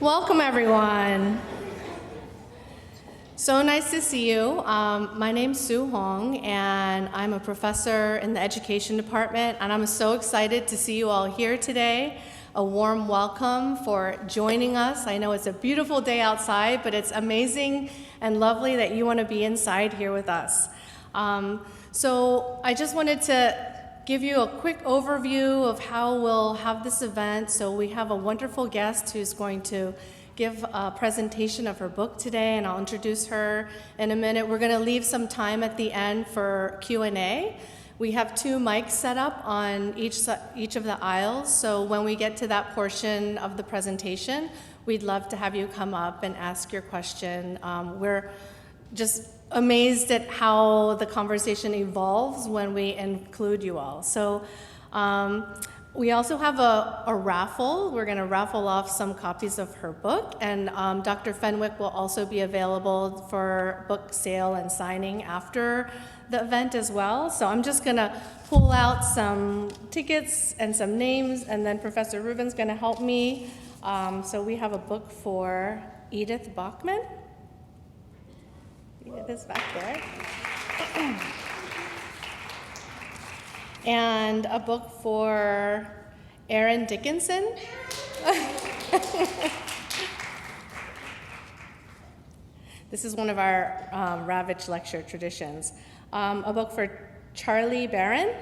Welcome, everyone. So nice to see you. My name's Sue Hong, and I'm a professor in the education department, and I'm so excited to see you all here today. A warm welcome for joining us. I know it's a beautiful day outside, but it's amazing and lovely that you want to be inside here with us. So I just wanted to give you a quick overview of how we'll have this event. So we have a wonderful guest who's going to give a presentation of her book today, and I'll introduce her in a minute. We're going to leave some time at the end for Q&A. We have 2 mics set up on each of the aisles, so when we get to that portion of the presentation, we'd love to have you come up and ask your question. We're just amazed at how the conversation evolves when we include you all. So we also have a raffle. We're going to raffle off some copies of her book, and Dr. Fenwick will also be available for book sale and signing after the event as well. So I'm just going to pull out some tickets and some names, and then Professor Rubin's going to help me. So we have a book for Edith Bachman. Edith is back there. And a book for Erin Dickinson. This is one of our Ravitch lecture traditions. A book for Charlie Barron.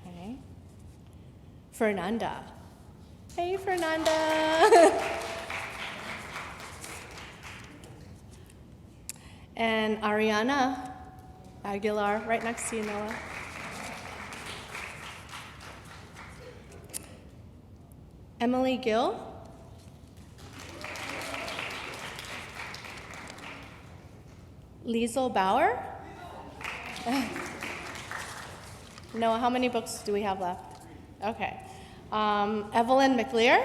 Okay. Fernanda. Hey, Fernanda. And Ariana Aguilar, right next to you, Noah. Emily Gill. Liesl Bauer. Noah, how many books do we have left? Okay. Evelyn McLear.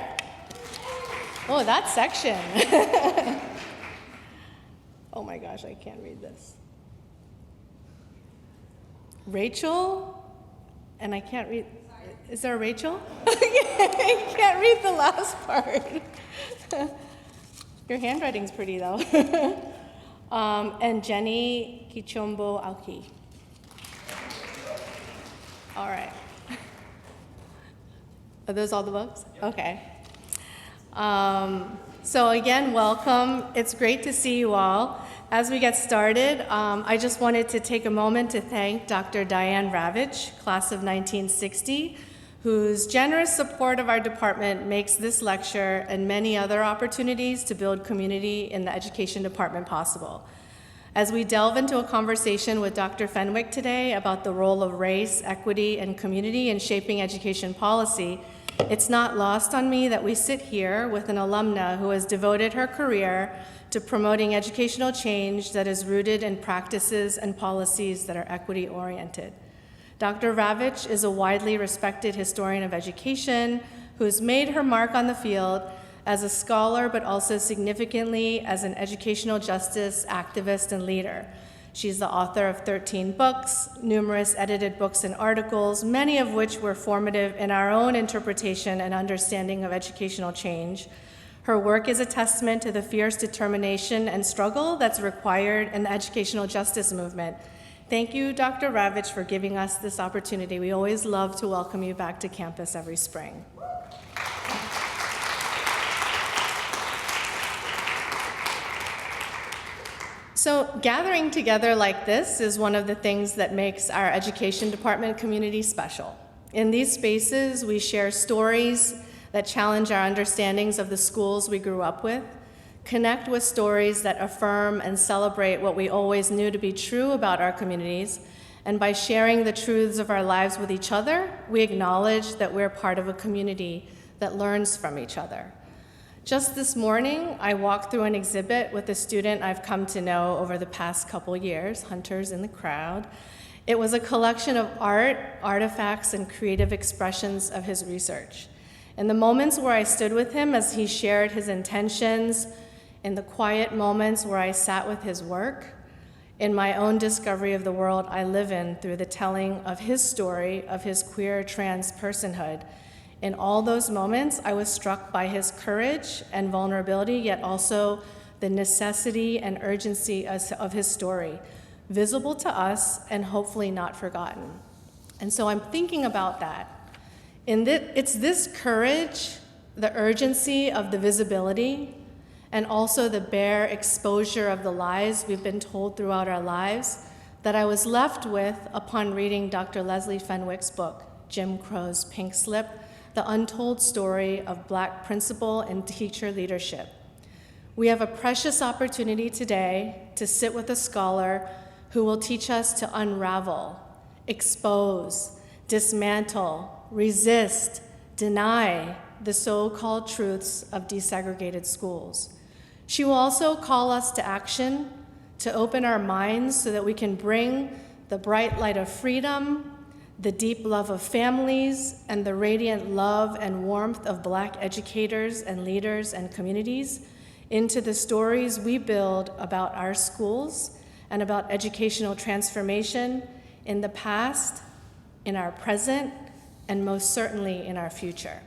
Oh, that section. Oh my gosh, I can't read this. Rachel, and I can't read, is there a Rachel? I can't read the last part. Your handwriting's pretty though. And Jenny Kichombo Alki. All right. Are those all the books? Okay. So again, welcome. It's great to see you all. As we get started, I just wanted to take a moment to thank Dr. Diane Ravitch, class of 1960, whose generous support of our department makes this lecture and many other opportunities to build community in the education department possible. As we delve into a conversation with Dr. Fenwick today about the role of race, equity, and community in shaping education policy, it's not lost on me that we sit here with an alumna who has devoted her career to promoting educational change that is rooted in practices and policies that are equity-oriented. Dr. Ravitch is a widely respected historian of education who has made her mark on the field as a scholar, but also significantly as an educational justice activist and leader. She's the author of 13 books, numerous edited books and articles, many of which were formative in our own interpretation and understanding of educational change. Her work is a testament to the fierce determination and struggle that's required in the educational justice movement. Thank you, Dr. Ravitch, for giving us this opportunity. We always love to welcome you back to campus every spring. So gathering together like this is one of the things that makes our education department community special. In these spaces, we share stories that challenge our understandings of the schools we grew up with, connect with stories that affirm and celebrate what we always knew to be true about our communities, and by sharing the truths of our lives with each other, we acknowledge that we're part of a community that learns from each other. Just this morning, I walked through an exhibit with a student I've come to know over the past couple years, Hunter's in the crowd. It was a collection of art, artifacts, and creative expressions of his research. In the moments where I stood with him as he shared his intentions, in the quiet moments where I sat with his work, in my own discovery of the world I live in through the telling of his story of his queer trans personhood, In all those moments, I was struck by his courage and vulnerability, yet also the necessity and urgency of his story, visible to us and hopefully not forgotten. And so I'm thinking about that. It's this courage, the urgency of the visibility, and also the bare exposure of the lies we've been told throughout our lives that I was left with upon reading Dr. Leslie Fenwick's book, Jim Crow's Pink Slip, The Untold Story of Black Principal and Teacher Leadership. We have a precious opportunity today to sit with a scholar who will teach us to unravel, expose, dismantle, resist, deny the so-called truths of desegregated schools. She will also call us to action, to open our minds so that we can bring the bright light of freedom, the deep love of families, and the radiant love and warmth of Black educators and leaders and communities into the stories we build about our schools and about educational transformation in the past, in our present, and most certainly in our future.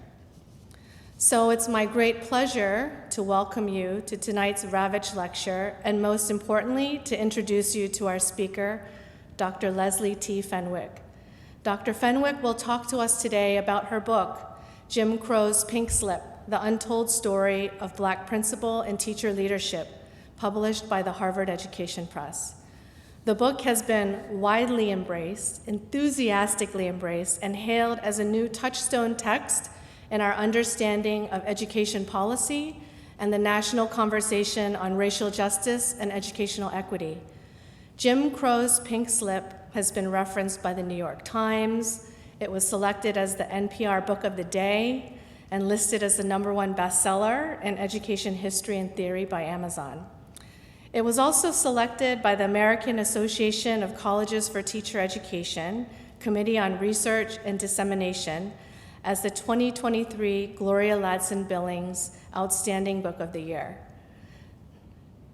So it's my great pleasure to welcome you to tonight's Ravitch lecture, and most importantly, to introduce you to our speaker, Dr. Leslie T. Fenwick. Dr. Fenwick will talk to us today about her book, Jim Crow's Pink Slip, The Untold Story of Black Principal and Teacher Leadership, published by the Harvard Education Press. The book has been widely embraced, enthusiastically embraced, and hailed as a new touchstone text in our understanding of education policy and the national conversation on racial justice and educational equity. Jim Crow's Pink Slip has been referenced by the New York Times. It was selected as the NPR Book of the Day and listed as the #1 bestseller in education history and theory by Amazon. It was also selected by the American Association of Colleges for Teacher Education, Committee on Research and Dissemination, as the 2023 Gloria Ladson-Billings Outstanding Book of the Year.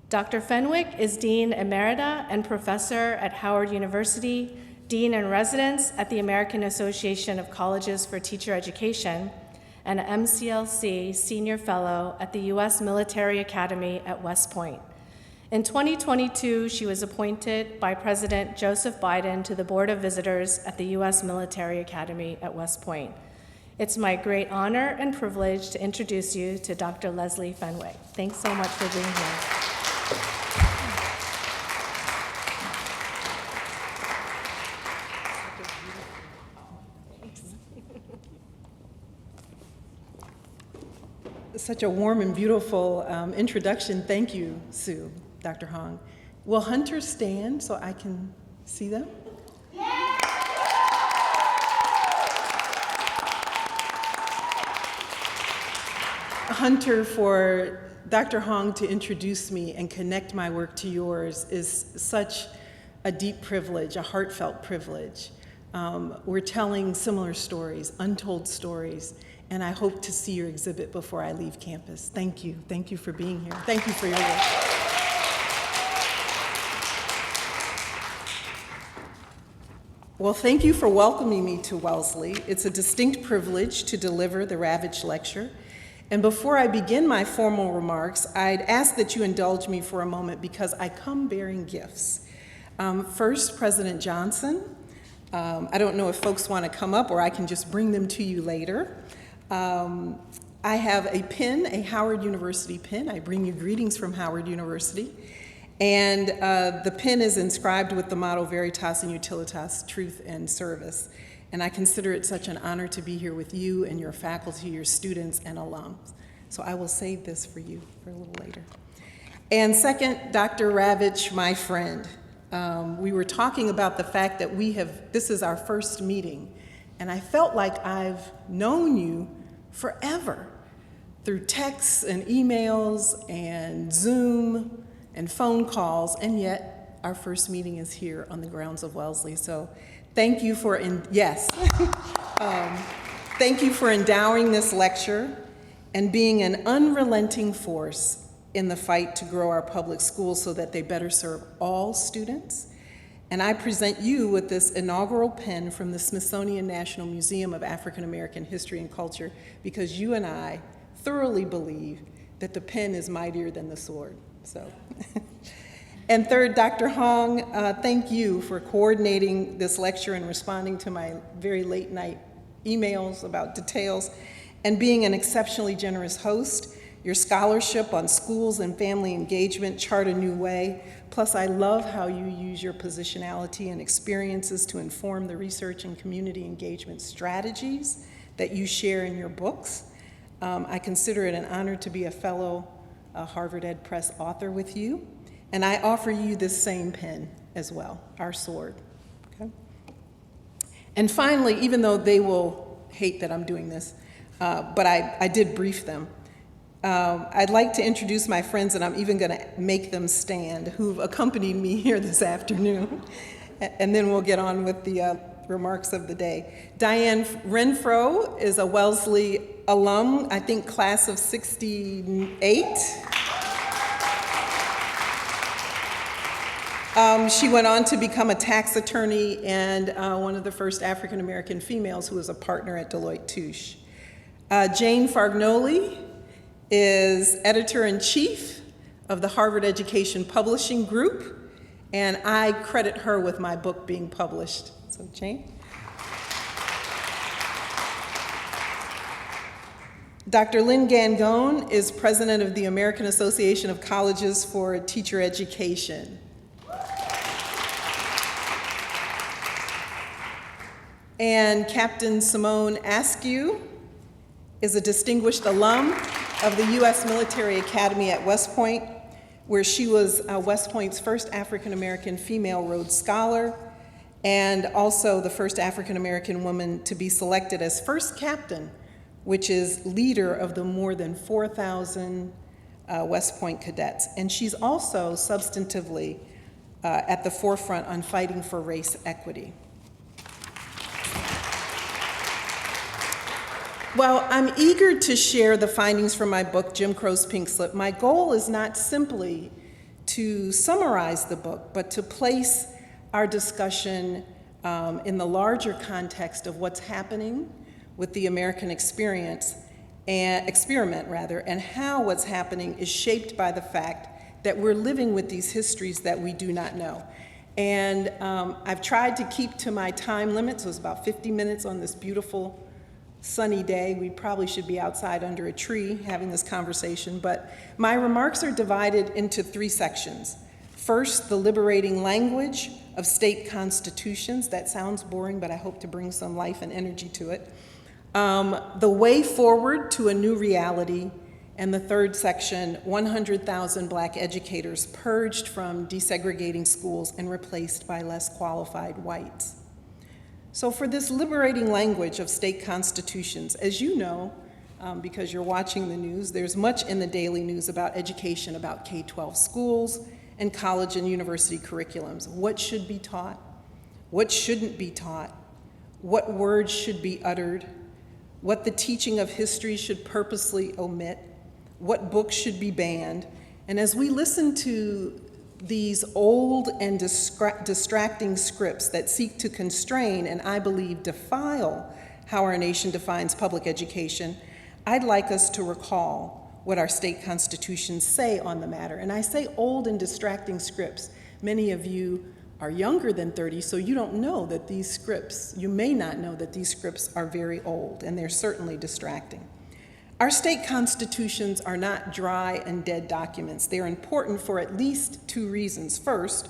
Dr. Fenwick is Dean Emerita and Professor at Howard University, Dean in Residence at the American Association of Colleges for Teacher Education, and an MCLC Senior Fellow at the U.S. Military Academy at West Point. In 2022, she was appointed by President Joseph Biden to the Board of Visitors at the U.S. Military Academy at West Point. It's my great honor and privilege to introduce you to Dr. Leslie Fenwick. Thanks so much for being here. Such a warm and beautiful introduction. Thank you, Sue, Dr. Hong. Will Hunter stand so I can see them? Hunter, for Dr. Hong to introduce me and connect my work to yours is such a deep privilege, a heartfelt privilege. We're telling similar stories, untold stories, and I hope to see your exhibit before I leave campus. Thank you. Thank you for being here. Thank you for your work. Well, thank you for welcoming me to Wellesley. It's a distinct privilege to deliver the Ravitch Lecture. And before I begin my formal remarks, I'd ask that you indulge me for a moment because I come bearing gifts. First, President Johnson. I don't know if folks want to come up or I can just bring them to you later. I have a pin, a Howard University pin. I bring you greetings from Howard University. And the pin is inscribed with the motto Veritas and Utilitas, truth and service. And I consider it such an honor to be here with you and your faculty, your students, and alums. So I will save this for you for a little later. And second, Dr. Ravitch, my friend. We were talking about the fact that this is our first meeting, and I felt like I've known you forever through texts and emails and Zoom and phone calls, and yet our first meeting is here on the grounds of Wellesley. So thank you for, thank you for endowing this lecture and being an unrelenting force in the fight to grow our public schools so that they better serve all students And I present you with this inaugural pen from the Smithsonian National Museum of African American History and Culture, because you and I thoroughly believe that the pen is mightier than the sword. So. And third, Dr. Hong, thank you for coordinating this lecture and responding to my very late night emails about details, and being an exceptionally generous host. Your scholarship on schools and family engagement chart a new way. Plus, I love how you use your positionality and experiences to inform the research and community engagement strategies that you share in your books. I consider it an honor to be a fellow Harvard Ed Press author with you. And I offer you this same pen as well, our sword. Okay? And finally, even though they will hate that I'm doing this, but I did brief them, I'd like to introduce my friends, and I'm even going to make them stand, who've accompanied me here this afternoon. And then we'll get on with the remarks of the day. Diane Renfro is a Wellesley alum, I think class of 68. She went on to become a tax attorney and one of the first African American females who was a partner at Deloitte Touche. Jane Fargnoli is editor-in-chief of the Harvard Education Publishing Group, and I credit her with my book being published. So, Jane. Dr. Lynn Gangone is president of the American Association of Colleges for Teacher Education. And Captain Simone Askew is a distinguished alum of the U.S. Military Academy at West Point, where she was West Point's first African-American female Rhodes Scholar, and also the first African-American woman to be selected as first captain, which is leader of the more than 4,000 West Point cadets. And she's also substantively at the forefront on fighting for race equity. Well, I'm eager to share the findings from my book, Jim Crow's Pink Slip. My goal is not simply to summarize the book, but to place our discussion in the larger context of what's happening with the American experiment, and how what's happening is shaped by the fact that we're living with these histories that we do not know. And I've tried to keep to my time limit, so it's about 50 minutes on this beautiful sunny day. We probably should be outside under a tree having this conversation, but my remarks are divided into three sections. First, the liberating language of state constitutions. That sounds boring, but I hope to bring some life and energy to it. The way forward to a new reality. And the third section, 100,000 Black educators purged from desegregating schools and replaced by less qualified whites. So for this liberating language of state constitutions, as you know, because you're watching the news, there's much in the daily news about education, about K-12 schools and college and university curriculums. What should be taught? What shouldn't be taught? What words should be uttered? What the teaching of history should purposely omit? What books should be banned? And as we listen to these old and distracting scripts that seek to constrain and, I believe, defile how our nation defines public education, I'd like us to recall what our state constitutions say on the matter. And I say old and distracting scripts. Many of you are younger than 30, so you don't know that these scripts, you may not know that these scripts are very old, and they're certainly distracting. Our state constitutions are not dry and dead documents. They're important for at least two reasons. First,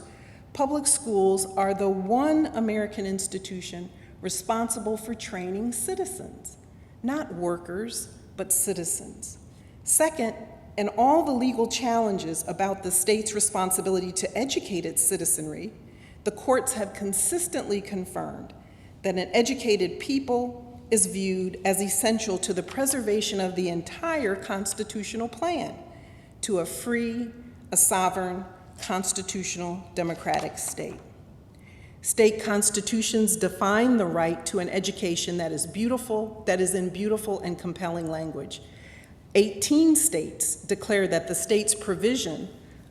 public schools are the one American institution responsible for training citizens, not workers, but citizens. Second, in all the legal challenges about the state's responsibility to educate its citizenry, the courts have consistently confirmed that an educated people is viewed as essential to the preservation of the entire constitutional plan, to a free, a sovereign, constitutional, democratic state. State constitutions define the right to an education that is in beautiful and compelling language. 18 states declare that the state's provision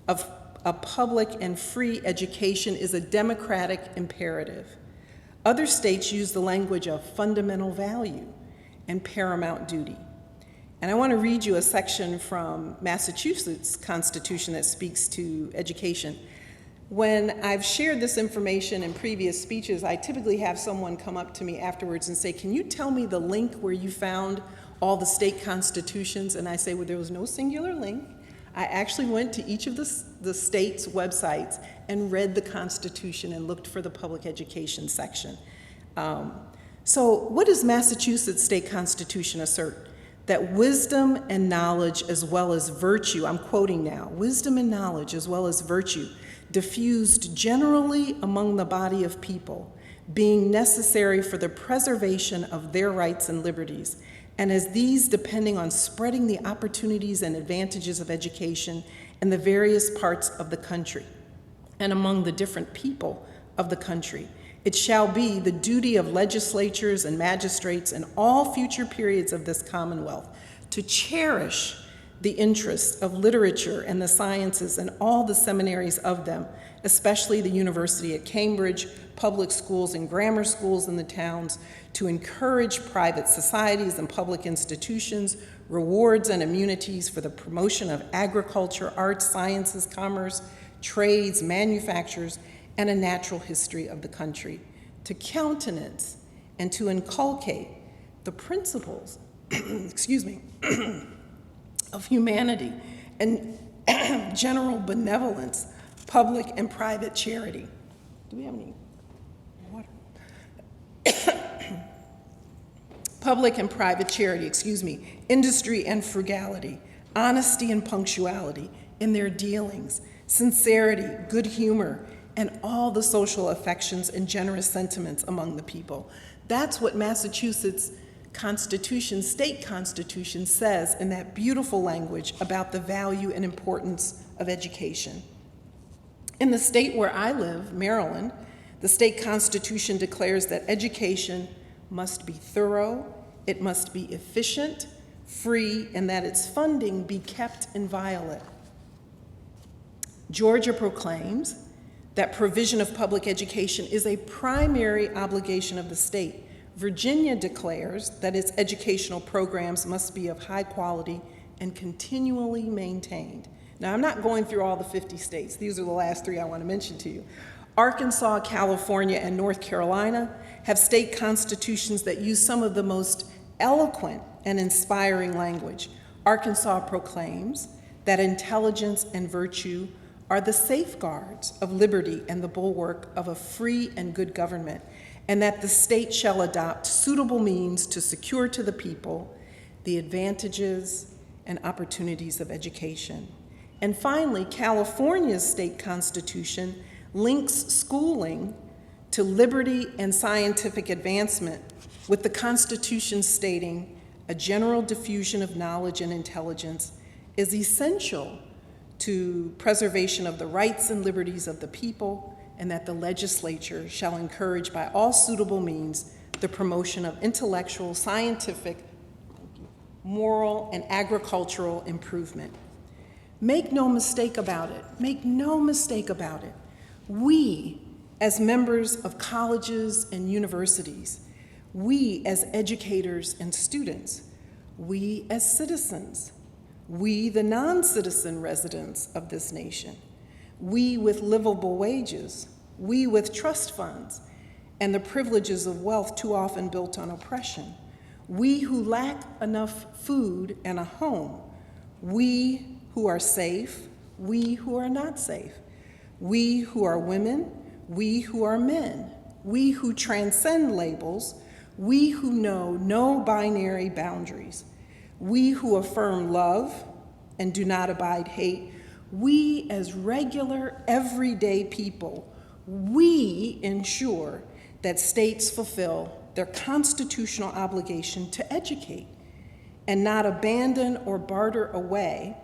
of a public and free education is a democratic imperative. Other states use the language of fundamental value and paramount duty. And I want to read you a section from Massachusetts Constitution that speaks to education. When I've shared this information in previous speeches, I typically have someone come up to me afterwards and say, can you tell me the link where you found all the state constitutions? And I say, well, there was no singular link. I actually went to each of the state's websites and read the Constitution and looked for the public education section. So what does Massachusetts State Constitution assert? That wisdom and knowledge as well as virtue, I'm quoting now, wisdom and knowledge as well as virtue, diffused generally among the body of people, being necessary for the preservation of their rights and liberties, and as these depending on spreading the opportunities and advantages of education in the various parts of the country and among the different people of the country. It shall be the duty of legislatures and magistrates in all future periods of this Commonwealth to cherish the interests of literature and the sciences and all the seminaries of them, especially the University at Cambridge, public schools and grammar schools in the towns, to encourage private societies and public institutions, rewards and immunities for the promotion of agriculture, arts, sciences, commerce, trades, manufactures, and a natural history of the country, to countenance and to inculcate the principles, excuse me, of humanity and general benevolence, public and private charity. Do we have any water? Public and private charity, industry and frugality, honesty and punctuality in their dealings, sincerity, good humor, and all the social affections and generous sentiments among the people. That's what Massachusetts Constitution, state constitution, says in that beautiful language about the value and importance of education. In the state where I live, Maryland, the state constitution declares that education must be thorough, it must be efficient, free, and that its funding be kept inviolate. Georgia proclaims that provision of public education is a primary obligation of the state. Virginia declares that its educational programs must be of high quality and continually maintained. Now, I'm not going through all the 50 states. These are the last three I want to mention to you. Arkansas, California, and North Carolina have state constitutions that use some of the most eloquent and inspiring language. Arkansas proclaims that intelligence and virtue are the safeguards of liberty and the bulwark of a free and good government, and that the state shall adopt suitable means to secure to the people the advantages and opportunities of education. And finally, California's state constitution links schooling to liberty and scientific advancement, with the Constitution stating a general diffusion of knowledge and intelligence is essential to preservation of the rights and liberties of the people, and that the legislature shall encourage by all suitable means the promotion of intellectual, scientific, moral, and agricultural improvement. Make no mistake about it. Make no mistake about it. We, as members of colleges and universities, we as educators and students, we as citizens, we the non-citizen residents of this nation, we with livable wages, we with trust funds and the privileges of wealth too often built on oppression, we who lack enough food and a home, we who are safe, we who are not safe, we who are women, we who are men, we who transcend labels, we who know no binary boundaries, we who affirm love and do not abide hate, we as regular, everyday people, we ensure that states fulfill their constitutional obligation to educate and not abandon or barter away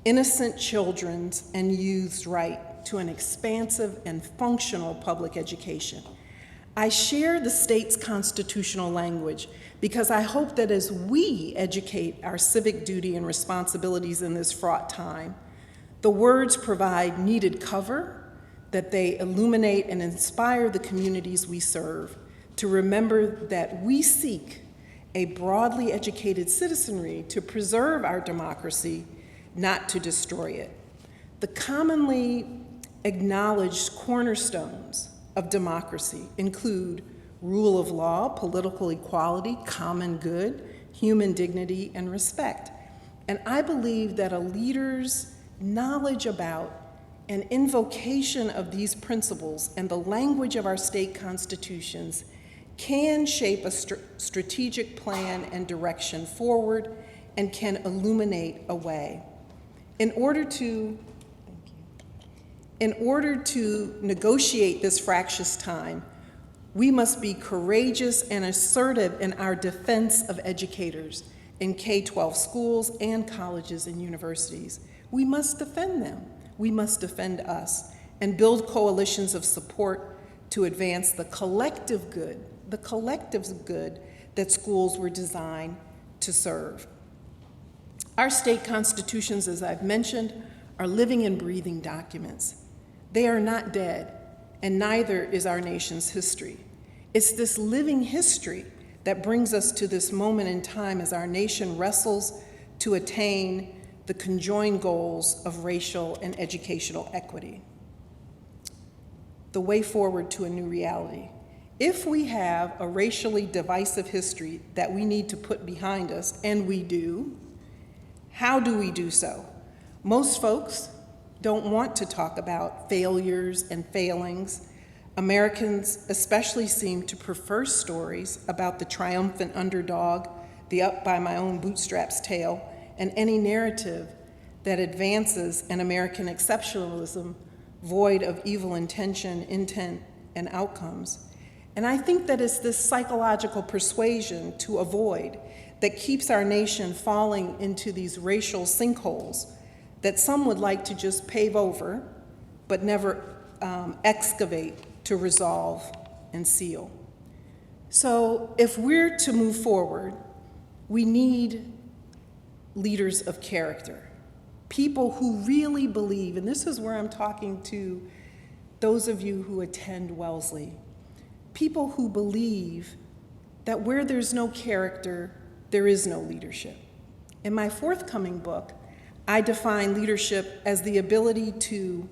innocent children's and youth's right to an expansive and functional public education. I share the state's constitutional language because I hope that as we educate our civic duty and responsibilities in this fraught time, The words provide needed cover, that they illuminate and inspire the communities we serve to remember that we seek a broadly educated citizenry to preserve our democracy, not to destroy it. The commonly acknowledged cornerstones of democracy include rule of law, political equality, common good, human dignity, and respect. And I believe that a leader's knowledge about and invocation of these principles and the language of our state constitutions can shape a strategic plan and direction forward and can illuminate a way. In order to negotiate this fractious time, we must be courageous and assertive in our defense of educators in K-12 schools and colleges and universities. We must defend them. We must defend us and build coalitions of support to advance the collective good that schools were designed to serve. Our state constitutions, as I've mentioned, are living and breathing documents. They are not dead, and neither is our nation's history. It's this living history that brings us to this moment in time as our nation wrestles to attain the conjoined goals of racial and educational equity. The way forward to a new reality. If we have a racially divisive history that we need to put behind us, and we do, how do we do so? Most folks don't want to talk about failures and failings. Americans especially seem to prefer stories about the triumphant underdog, the up by my own bootstraps tale, and any narrative that advances an American exceptionalism void of evil intention, intent, and outcomes. And I think that it's this psychological persuasion to avoid that keeps our nation falling into these racial sinkholes that some would like to just pave over, but never excavate to resolve and seal. So if we're to move forward, we need leaders of character, people who really believe, and this is where I'm talking to those of you who attend Wellesley, people who believe that where there's no character, there is no leadership. In my forthcoming book, I define leadership as the ability to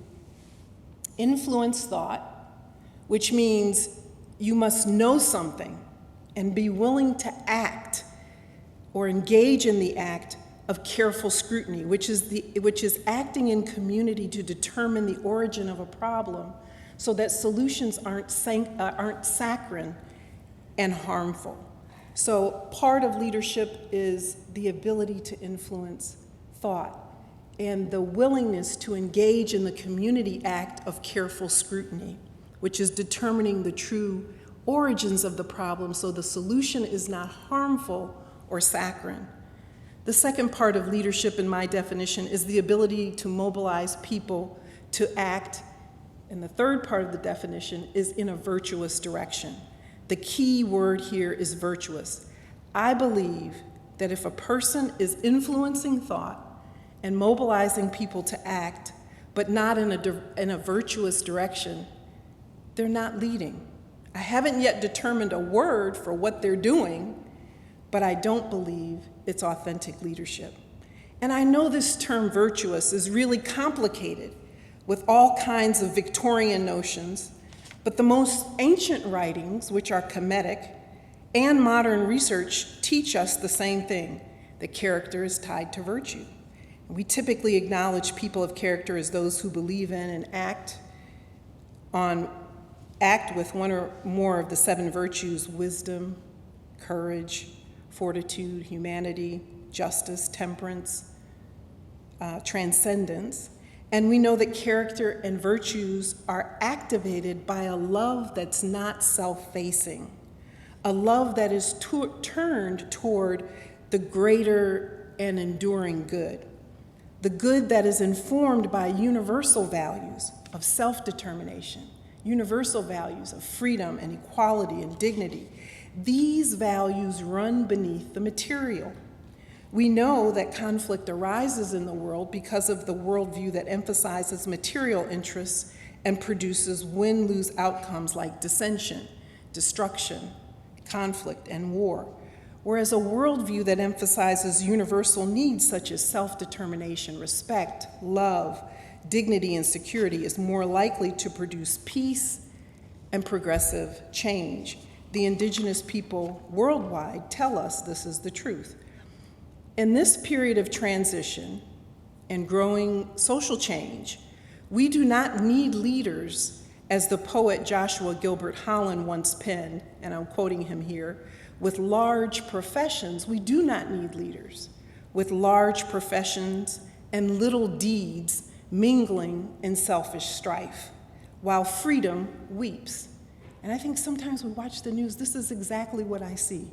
influence thought, which means you must know something and be willing to act or engage in the act of careful scrutiny, which is acting in community to determine the origin of a problem so that solutions aren't saccharine and harmful. So part of leadership is the ability to influence thought and the willingness to engage in the community act of careful scrutiny, which is determining the true origins of the problem so the solution is not harmful or saccharine. The second part of leadership in my definition is the ability to mobilize people to act, and the third part of the definition is in a virtuous direction. The key word here is virtuous. I believe that if a person is influencing thought and mobilizing people to act, but not in a virtuous direction, they're not leading. I haven't yet determined a word for what they're doing, but I don't believe it's authentic leadership. And I know this term virtuous is really complicated with all kinds of Victorian notions, but the most ancient writings, which are Kemetic, and modern research teach us the same thing, that character is tied to virtue. We typically acknowledge people of character as those who believe in and act with one or more of the 7 virtues: wisdom, courage, fortitude, humanity, justice, temperance, transcendence. And we know that character and virtues are activated by a love that's not self-facing, a love that is turned toward the greater and enduring good, the good that is informed by universal values of self-determination, universal values of freedom and equality and dignity. These values run beneath the material. We know that conflict arises in the world because of the worldview that emphasizes material interests and produces win-lose outcomes like dissension, destruction, conflict, and war, whereas a worldview that emphasizes universal needs such as self-determination, respect, love, dignity, and security is more likely to produce peace and progressive change. The indigenous people worldwide tell us this is the truth. In this period of transition and growing social change, we do not need leaders, as the poet Joshua Gilbert Holland once penned, and I'm quoting him here, with large professions. We do not need leaders with large professions and little deeds mingling in selfish strife, while freedom weeps. And I think sometimes we watch the news, this is exactly what I see.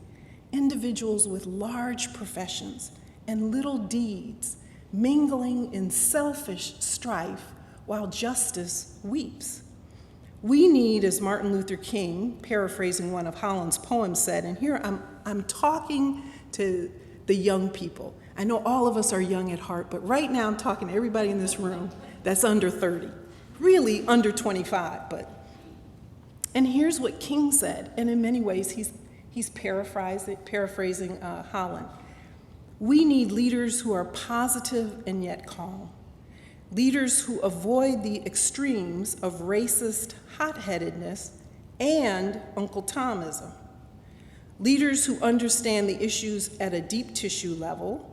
Individuals with large professions and little deeds mingling in selfish strife while justice weeps. We need, as Martin Luther King, paraphrasing one of Holland's poems, said, and here I'm talking to the young people. I know all of us are young at heart, but right now I'm talking to everybody in this room that's under 30, really under 25, but. And here's what King said, and in many ways he's paraphrasing Holland. We need leaders who are positive and yet calm. Leaders who avoid the extremes of racist hot-headedness and Uncle Tomism. Leaders who understand the issues at a deep tissue level.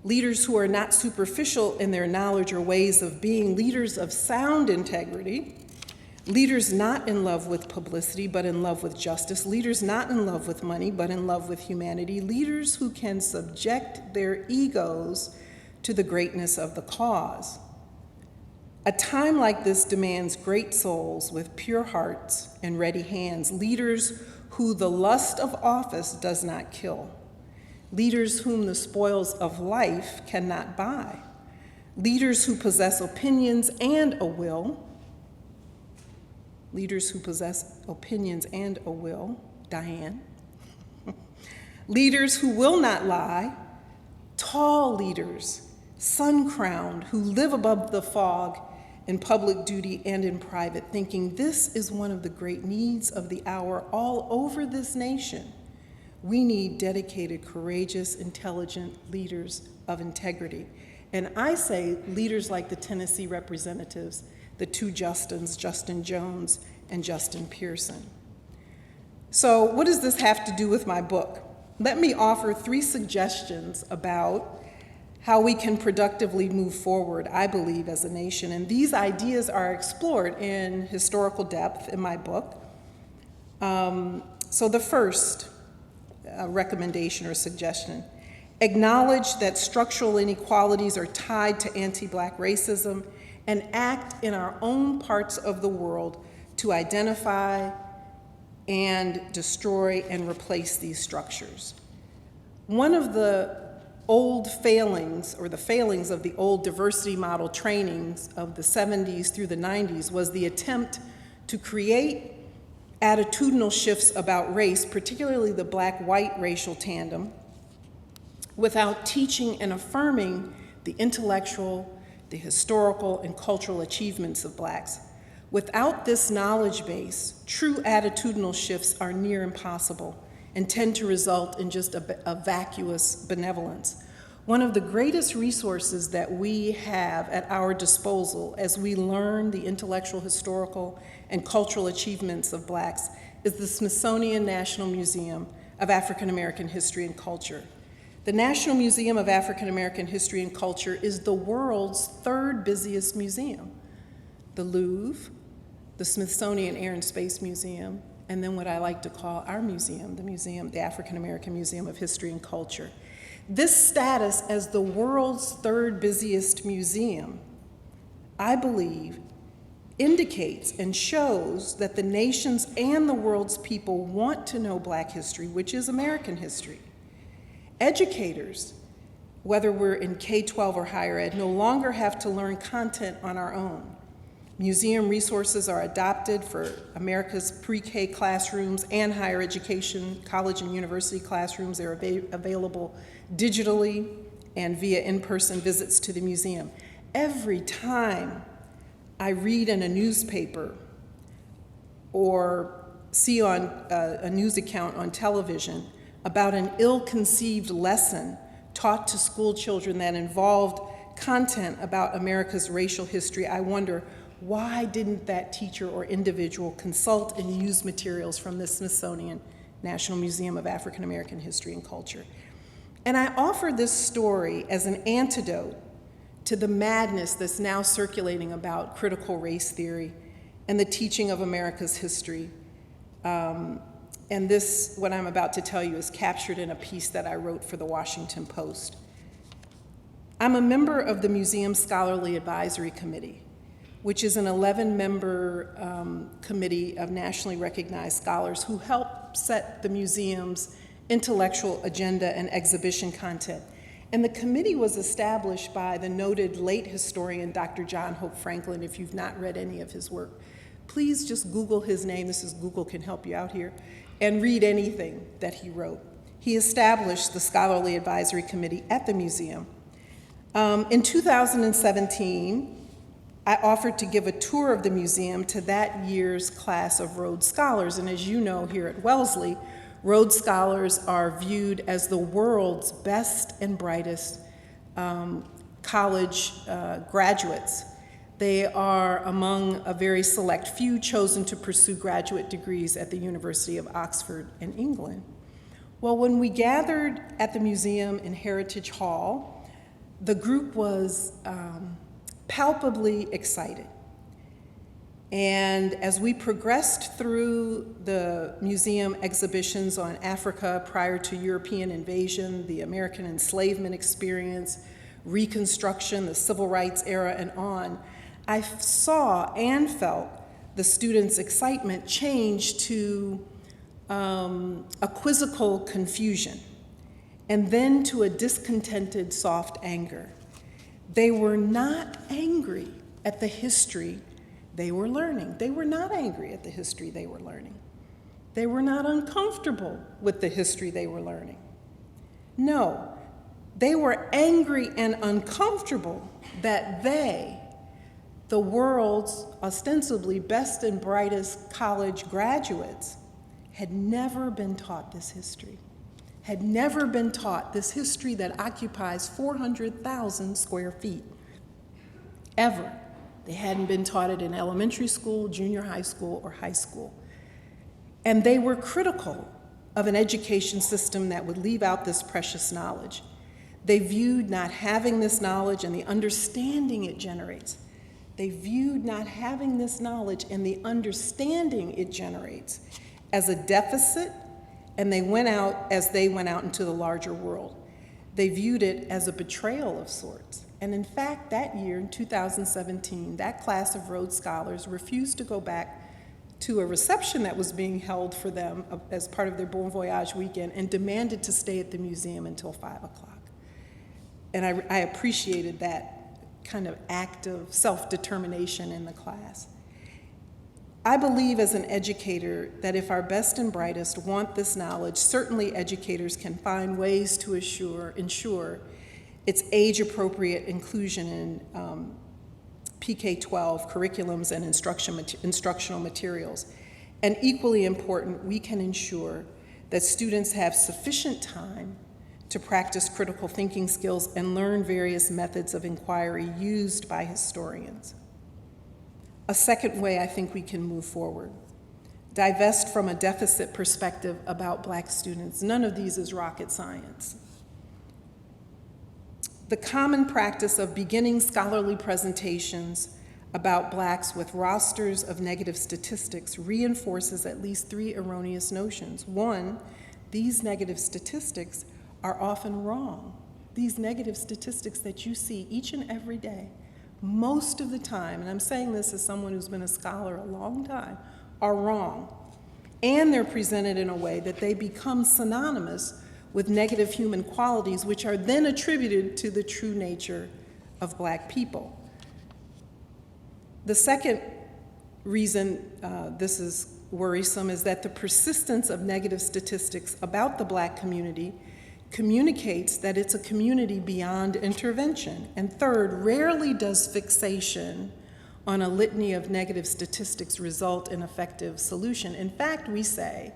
Leaders who are not superficial in their knowledge or ways of being. Leaders of sound integrity. Leaders not in love with publicity, but in love with justice. Leaders not in love with money, but in love with humanity. Leaders who can subject their egos to the greatness of the cause. A time like this demands great souls with pure hearts and ready hands. Leaders who the lust of office does not kill. Leaders whom the spoils of life cannot buy. Leaders who possess opinions and a will. Leaders who possess opinions and a will, Diane. Leaders who will not lie, tall leaders, sun-crowned, who live above the fog in public duty and in private, thinking this is one of the great needs of the hour all over this nation. We need dedicated, courageous, intelligent leaders of integrity. And I say leaders like the Tennessee representatives, the two Justins, Justin Jones and Justin Pearson. So what does this have to do with my book? Let me offer 3 suggestions about how we can productively move forward, I believe, as a nation. And these ideas are explored in historical depth in my book. So the first recommendation or suggestion, acknowledge that structural inequalities are tied to anti-Black racism and act in our own parts of the world to identify and destroy and replace these structures. One of the old failings, or the failings of the old diversity model trainings of the 70s through the 90s, was the attempt to create attitudinal shifts about race, particularly the Black-white racial tandem, without teaching and affirming the intellectual, the historical, and cultural achievements of Blacks. Without this knowledge base, true attitudinal shifts are near impossible and tend to result in just a vacuous benevolence. One of the greatest resources that we have at our disposal as we learn the intellectual, historical, and cultural achievements of Blacks is the Smithsonian National Museum of African American History and Culture. The National Museum of African American History and Culture is the world's 3rd busiest museum. The Louvre, the Smithsonian Air and Space Museum, and then what I like to call our museum, the African American Museum of History and Culture. This status as the world's 3rd busiest museum, I believe, indicates and shows that the nation's and the world's people want to know Black history, which is American history. Educators, whether we're in K-12 or higher ed, no longer have to learn content on our own. Museum resources are adopted for America's pre-K classrooms and higher education, college and university classrooms. They're available digitally and via in-person visits to the museum. Every time I read in a newspaper or see on a news account on television about an ill-conceived lesson taught to school children that involved content about America's racial history, I wonder, why didn't that teacher or individual consult and use materials from the Smithsonian National Museum of African American History and Culture? And I offer this story as an antidote to the madness that's now circulating about critical race theory and the teaching of America's history. And this, what I'm about to tell you, is captured in a piece that I wrote for the Washington Post. I'm a member of the Museum Scholarly Advisory Committee, which is an 11-member committee of nationally recognized scholars who help set the museum's intellectual agenda and exhibition content. And the committee was established by the noted late historian, Dr. John Hope Franklin. If you've not read any of his work, please just Google his name. This is Google can help you out here, and read anything that he wrote. He established the Scholarly Advisory Committee at the museum. In 2017, I offered to give a tour of the museum to that year's class of Rhodes Scholars. And as you know, here at Wellesley, Rhodes Scholars are viewed as the world's best and brightest college graduates. They are among a very select few chosen to pursue graduate degrees at the University of Oxford in England. Well, when we gathered at the museum in Heritage Hall, the group was palpably excited. And as we progressed through the museum exhibitions on Africa prior to European invasion, the American enslavement experience, Reconstruction, the Civil Rights era, and on, I saw and felt the students' excitement change to a quizzical confusion, and then to a discontented, soft anger. They were not angry at the history they were learning. They were not angry at the history they were learning. They were not uncomfortable with the history they were learning. No, they were angry and uncomfortable that they, the world's ostensibly best and brightest college graduates, had never been taught this history, had never been taught this history that occupies 400,000 square feet, ever. They hadn't been taught it in elementary school, junior high school, or high school. And they were critical of an education system that would leave out this precious knowledge. They viewed not having this knowledge and the understanding it generates. They viewed not having this knowledge and the understanding it generates as a deficit, and they went out into the larger world. They viewed it as a betrayal of sorts. And in fact, that year, in 2017, that class of Rhodes Scholars refused to go back to a reception that was being held for them as part of their Bon Voyage weekend and demanded to stay at the museum until 5 o'clock. And I appreciated that kind of act of self-determination in the class. I believe as an educator that if our best and brightest want this knowledge, certainly educators can find ways to ensure its age-appropriate inclusion in PK-12 curriculums and instructional materials. And equally important, we can ensure that students have sufficient time to practice critical thinking skills and learn various methods of inquiry used by historians. A second way I think we can move forward: divest from a deficit perspective about Black students. None of these is rocket science. The common practice of beginning scholarly presentations about Blacks with rosters of negative statistics reinforces at least 3 erroneous notions. One, these negative statistics are often wrong. These negative statistics that you see each and every day, most of the time, and I'm saying this as someone who's been a scholar a long time, are wrong. And they're presented in a way that they become synonymous with negative human qualities, which are then attributed to the true nature of Black people. The second reason this is worrisome is that the persistence of negative statistics about the Black community communicates that it's a community beyond intervention. And third, rarely does fixation on a litany of negative statistics result in effective solution. In fact, we say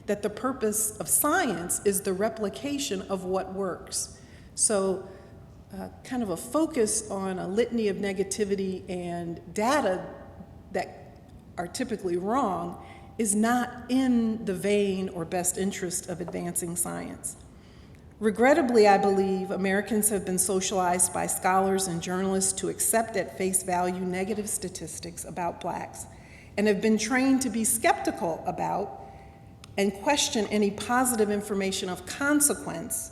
that the purpose of science is the replication of what works. So kind of a focus on a litany of negativity and data that are typically wrong is not in the vein or best interest of advancing science. Regrettably, I believe Americans have been socialized by scholars and journalists to accept at face value negative statistics about Blacks and have been trained to be skeptical about and question any positive information of consequence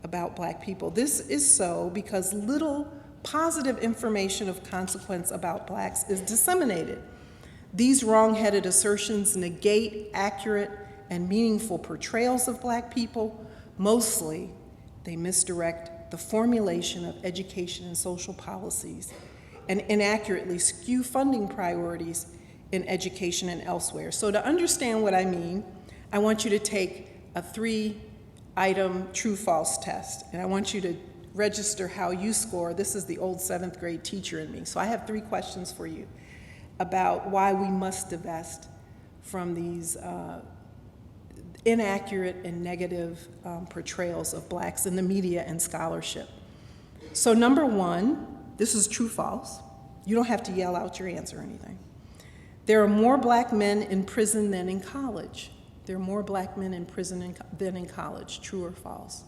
about Black people. This is so because little positive information of consequence about Blacks is disseminated. These wrong-headed assertions negate accurate and meaningful portrayals of Black people. Mostly, they misdirect the formulation of education and social policies and inaccurately skew funding priorities in education and elsewhere. So to understand what I mean, I want you to take a 3-item true-false test, and I want you to register how you score. This is the old 7th grade teacher in me. So I have 3 questions for you about why we must divest from these inaccurate and negative portrayals of Blacks in the media and scholarship. So number 1, this is true-false. You don't have to yell out your answer or anything. There are more Black men in prison than in college. There are more Black men in prison than in college, true or false?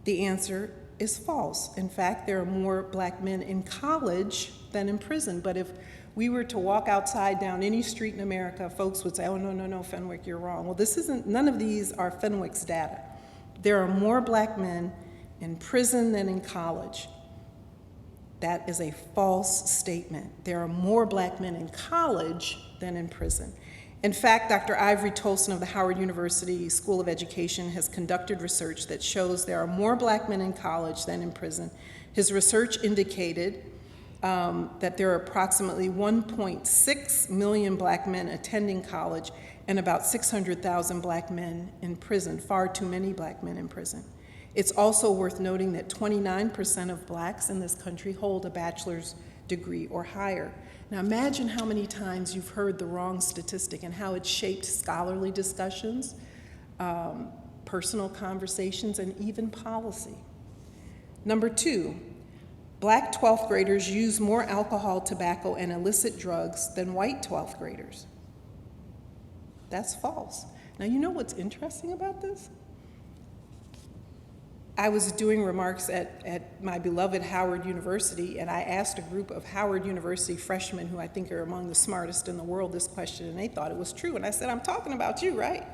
The answer is false. In fact, there are more Black men in college than in prison. But if we were to walk outside down any street in America, folks would say, oh, no, Fenwick, you're wrong. Well, none of these are Fenwick's data. There are more Black men in prison than in college. That is a false statement. There are more Black men in college than in prison. In fact, Dr. Ivory Tolson of the Howard University School of Education has conducted research that shows there are more Black men in college than in prison. His research indicated that there are approximately 1.6 million Black men attending college and about 600,000 Black men in prison, far too many Black men in prison. It's also worth noting that 29% of Blacks in this country hold a bachelor's degree or higher. Now imagine how many times you've heard the wrong statistic and how it shaped scholarly discussions, personal conversations, and even policy. Number 2, Black 12th graders use more alcohol, tobacco, and illicit drugs than white 12th graders. That's false. Now, you know what's interesting about this? I was doing remarks at my beloved Howard University, and I asked a group of Howard University freshmen who I think are among the smartest in the world this question, and they thought it was true. And I said, I'm talking about you, right?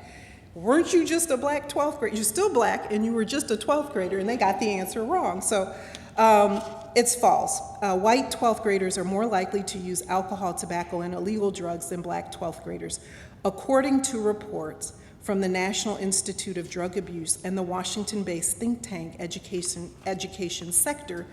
Weren't you just a Black 12th grader? You're still Black, and you were just a 12th grader, and they got the answer wrong. So it's false. White 12th graders are more likely to use alcohol, tobacco, and illegal drugs than Black 12th graders, according to reports from the National Institute of Drug Abuse and the Washington-based think tank Education Sector.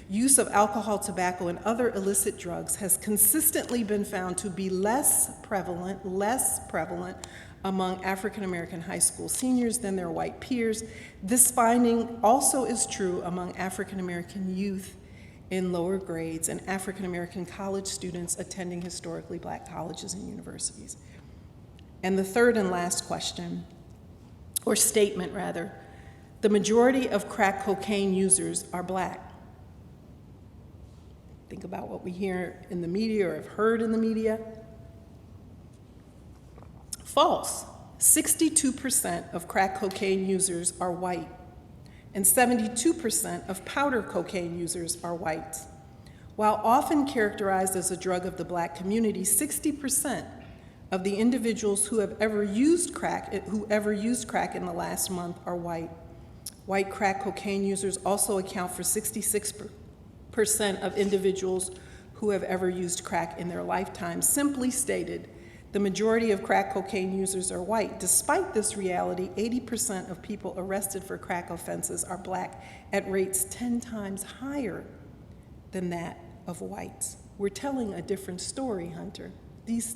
Use of alcohol, tobacco, and other illicit drugs has consistently been found to be less prevalent among African American high school seniors than their white peers. This finding also is true among African American youth in lower grades and African American college students attending historically Black colleges and universities. And the third and last question, or statement rather, the majority of crack cocaine users are Black. Think about what we hear in the media or have heard in the media. False. 62% of crack cocaine users are white, and 72% of powder cocaine users are white. While often characterized as a drug of the Black community, 60% of the individuals who ever used crack in the last month are white. White crack cocaine users also account for 66% of individuals who have ever used crack in their lifetime. Simply stated, the majority of crack cocaine users are white. Despite this reality, 80% of people arrested for crack offenses are Black at rates 10 times higher than that of whites. we're telling a different story, Hunter. These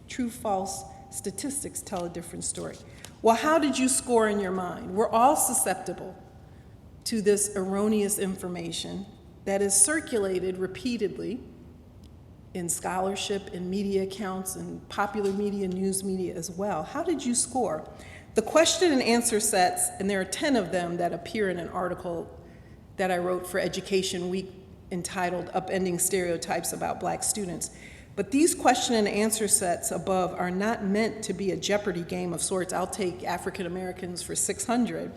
true-false statistics tell a different story. Well, how did you score in your mind? We're all susceptible to this erroneous information that is circulated repeatedly in scholarship, in media accounts, and popular media, news media as well. How did you score? The question and answer sets, and there are 10 of them that appear in an article that I wrote for Education Week entitled Upending Stereotypes About Black Students. But these question and answer sets above are not meant to be a Jeopardy game of sorts. I'll take African Americans for 600.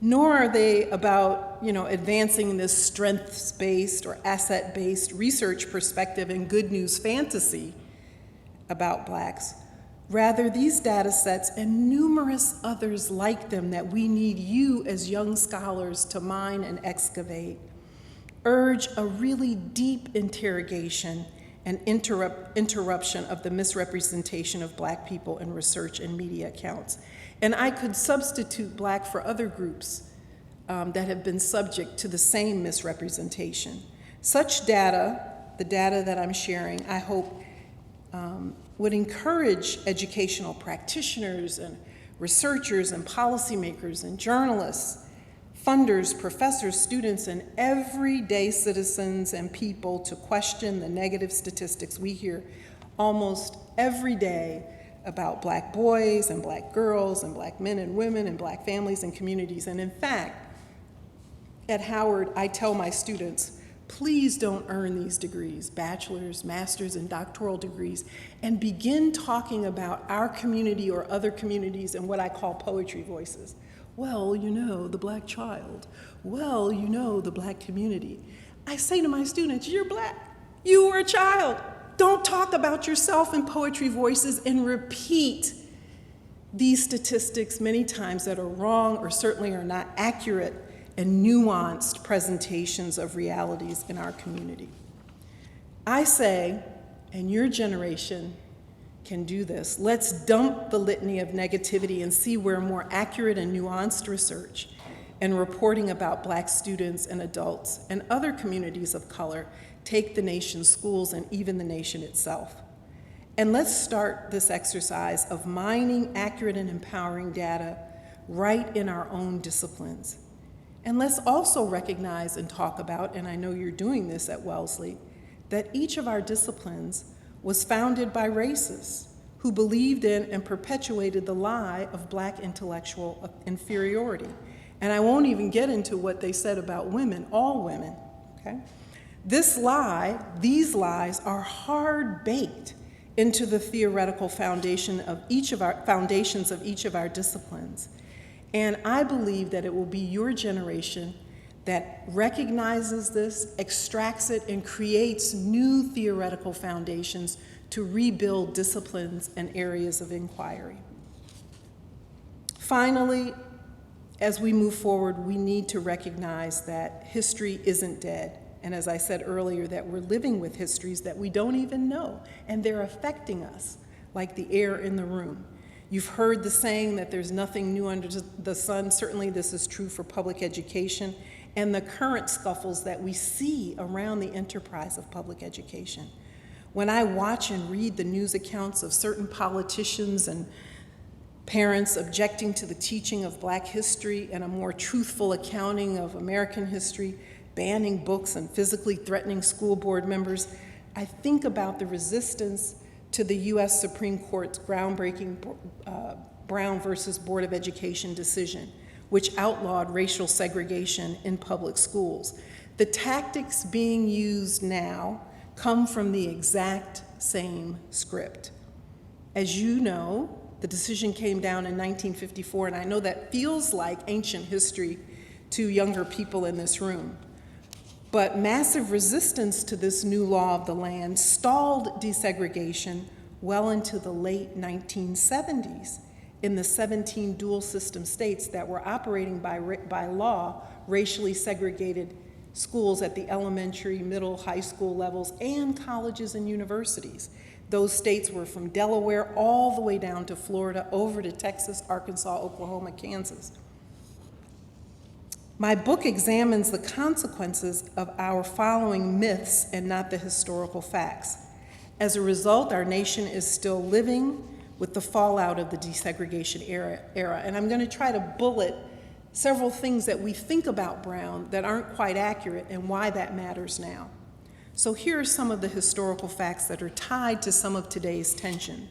Nor are they about, advancing this strengths-based or asset-based research perspective and good news fantasy about Blacks. Rather, these data sets and numerous others like them that we need you as young scholars to mine and excavate urge a really deep interrogation and interruption of the misrepresentation of Black people in research and media accounts. And I could substitute Black for other groups that have been subject to the same misrepresentation. Such data, the data that I'm sharing, I hope would encourage educational practitioners and researchers and policymakers and journalists, funders, professors, students, and everyday citizens and people to question the negative statistics we hear almost every day about Black boys and Black girls and Black men and women and Black families and communities. And in fact, at Howard, I tell my students, please don't earn these degrees, bachelor's, master's, and doctoral degrees, and begin talking about our community or other communities in what I call poetry voices. Well, the Black child. Well, the Black community. I say to my students, you're Black. You were a child. Don't talk about yourself in poetry voices and repeat these statistics many times that are wrong or certainly are not accurate and nuanced presentations of realities in our community. I say, and your generation can do this, let's dump the litany of negativity and see where more accurate and nuanced research and reporting about Black students and adults and other communities of color take the nation's schools and even the nation itself. And let's start this exercise of mining accurate and empowering data right in our own disciplines. And let's also recognize and talk about, and I know you're doing this at Wellesley, that each of our disciplines was founded by racists who believed in and perpetuated the lie of Black intellectual inferiority. And I won't even get into what they said about women, all women, okay? These lies are hard-baked into the theoretical foundations of each of our disciplines. And I believe that it will be your generation that recognizes this, extracts it, and creates new theoretical foundations to rebuild disciplines and areas of inquiry. Finally, as we move forward, we need to recognize that history isn't dead. And as I said earlier, that we're living with histories that we don't even know, and they're affecting us, like the air in the room. You've heard the saying that there's nothing new under the sun. Certainly this is true for public education and the current scuffles that we see around the enterprise of public education. When I watch and read the news accounts of certain politicians and parents objecting to the teaching of Black history and a more truthful accounting of American history, banning books and physically threatening school board members, I think about the resistance to the U.S. Supreme Court's groundbreaking Brown versus Board of Education decision, which outlawed racial segregation in public schools. The tactics being used now come from the exact same script. As you know, the decision came down in 1954, and I know that feels like ancient history to younger people in this room. But massive resistance to this new law of the land stalled desegregation well into the late 1970s in the 17 dual system states that were operating by law racially segregated schools at the elementary, middle, high school levels, and colleges and universities. Those states were from Delaware all the way down to Florida, over to Texas, Arkansas, Oklahoma, Kansas. My book examines the consequences of our following myths and not the historical facts. As a result, our nation is still living with the fallout of the desegregation era. And I'm going to try to bullet several things that we think about Brown that aren't quite accurate and why that matters now. So here are some of the historical facts that are tied to some of today's tension.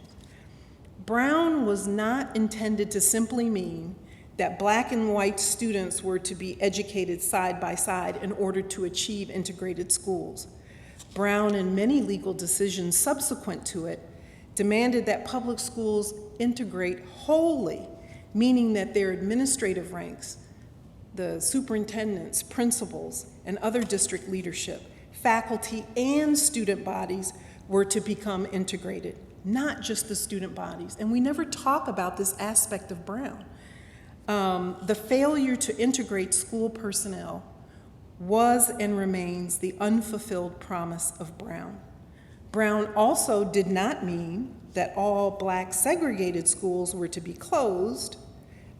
Brown was not intended to simply mean that Black and white students were to be educated side by side in order to achieve integrated schools. Brown and many legal decisions subsequent to it demanded that public schools integrate wholly, meaning that their administrative ranks, the superintendents, principals, and other district leadership, faculty, and student bodies were to become integrated, not just the student bodies. And we never talk about this aspect of Brown. The failure to integrate school personnel was and remains the unfulfilled promise of Brown. Brown also did not mean that all Black segregated schools were to be closed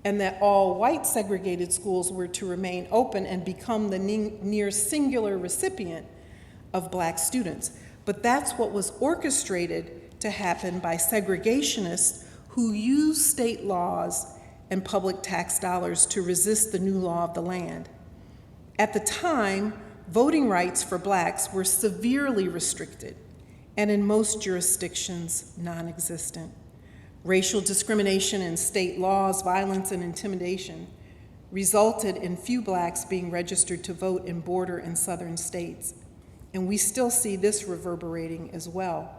and that all white segregated schools were to remain open and become the near singular recipient of Black students. But that's what was orchestrated to happen by segregationists who used state laws and public tax dollars to resist the new law of the land. At the time, voting rights for Blacks were severely restricted and in most jurisdictions non-existent. Racial discrimination in state laws, violence, and intimidation resulted in few Blacks being registered to vote in border and southern states. And we still see this reverberating as well.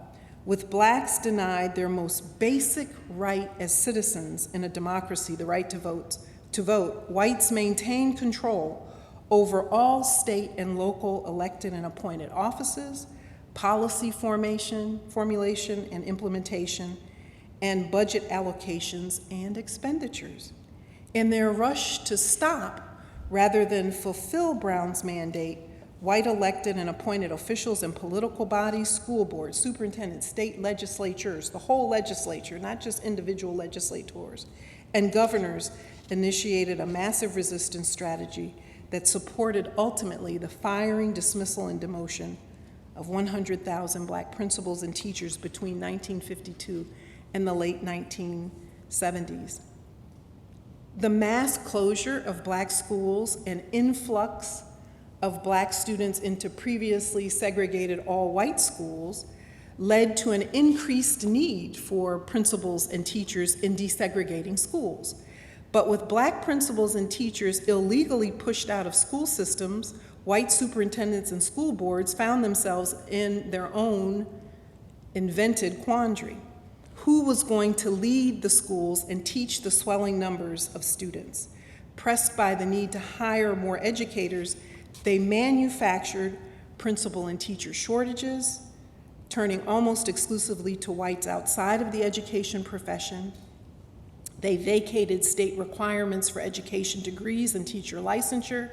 With Blacks denied their most basic right as citizens in a democracy, the right to vote, whites maintained control over all state and local elected and appointed offices, policy formulation and implementation, and budget allocations and expenditures. In their rush to stop, rather than fulfill Brown's mandate, white elected and appointed officials in political bodies, school boards, superintendents, state legislatures, the whole legislature, not just individual legislators, and governors initiated a massive resistance strategy that supported ultimately the firing, dismissal, and demotion of 100,000 Black principals and teachers between 1952 and the late 1970s. The mass closure of Black schools and influx of Black students into previously segregated all-white schools led to an increased need for principals and teachers in desegregating schools. But with Black principals and teachers illegally pushed out of school systems, white superintendents and school boards found themselves in their own invented quandary. Who was going to lead the schools and teach the swelling numbers of students? Pressed by the need to hire more educators, they manufactured principal and teacher shortages, turning almost exclusively to whites outside of the education profession. They vacated state requirements for education degrees and teacher licensure,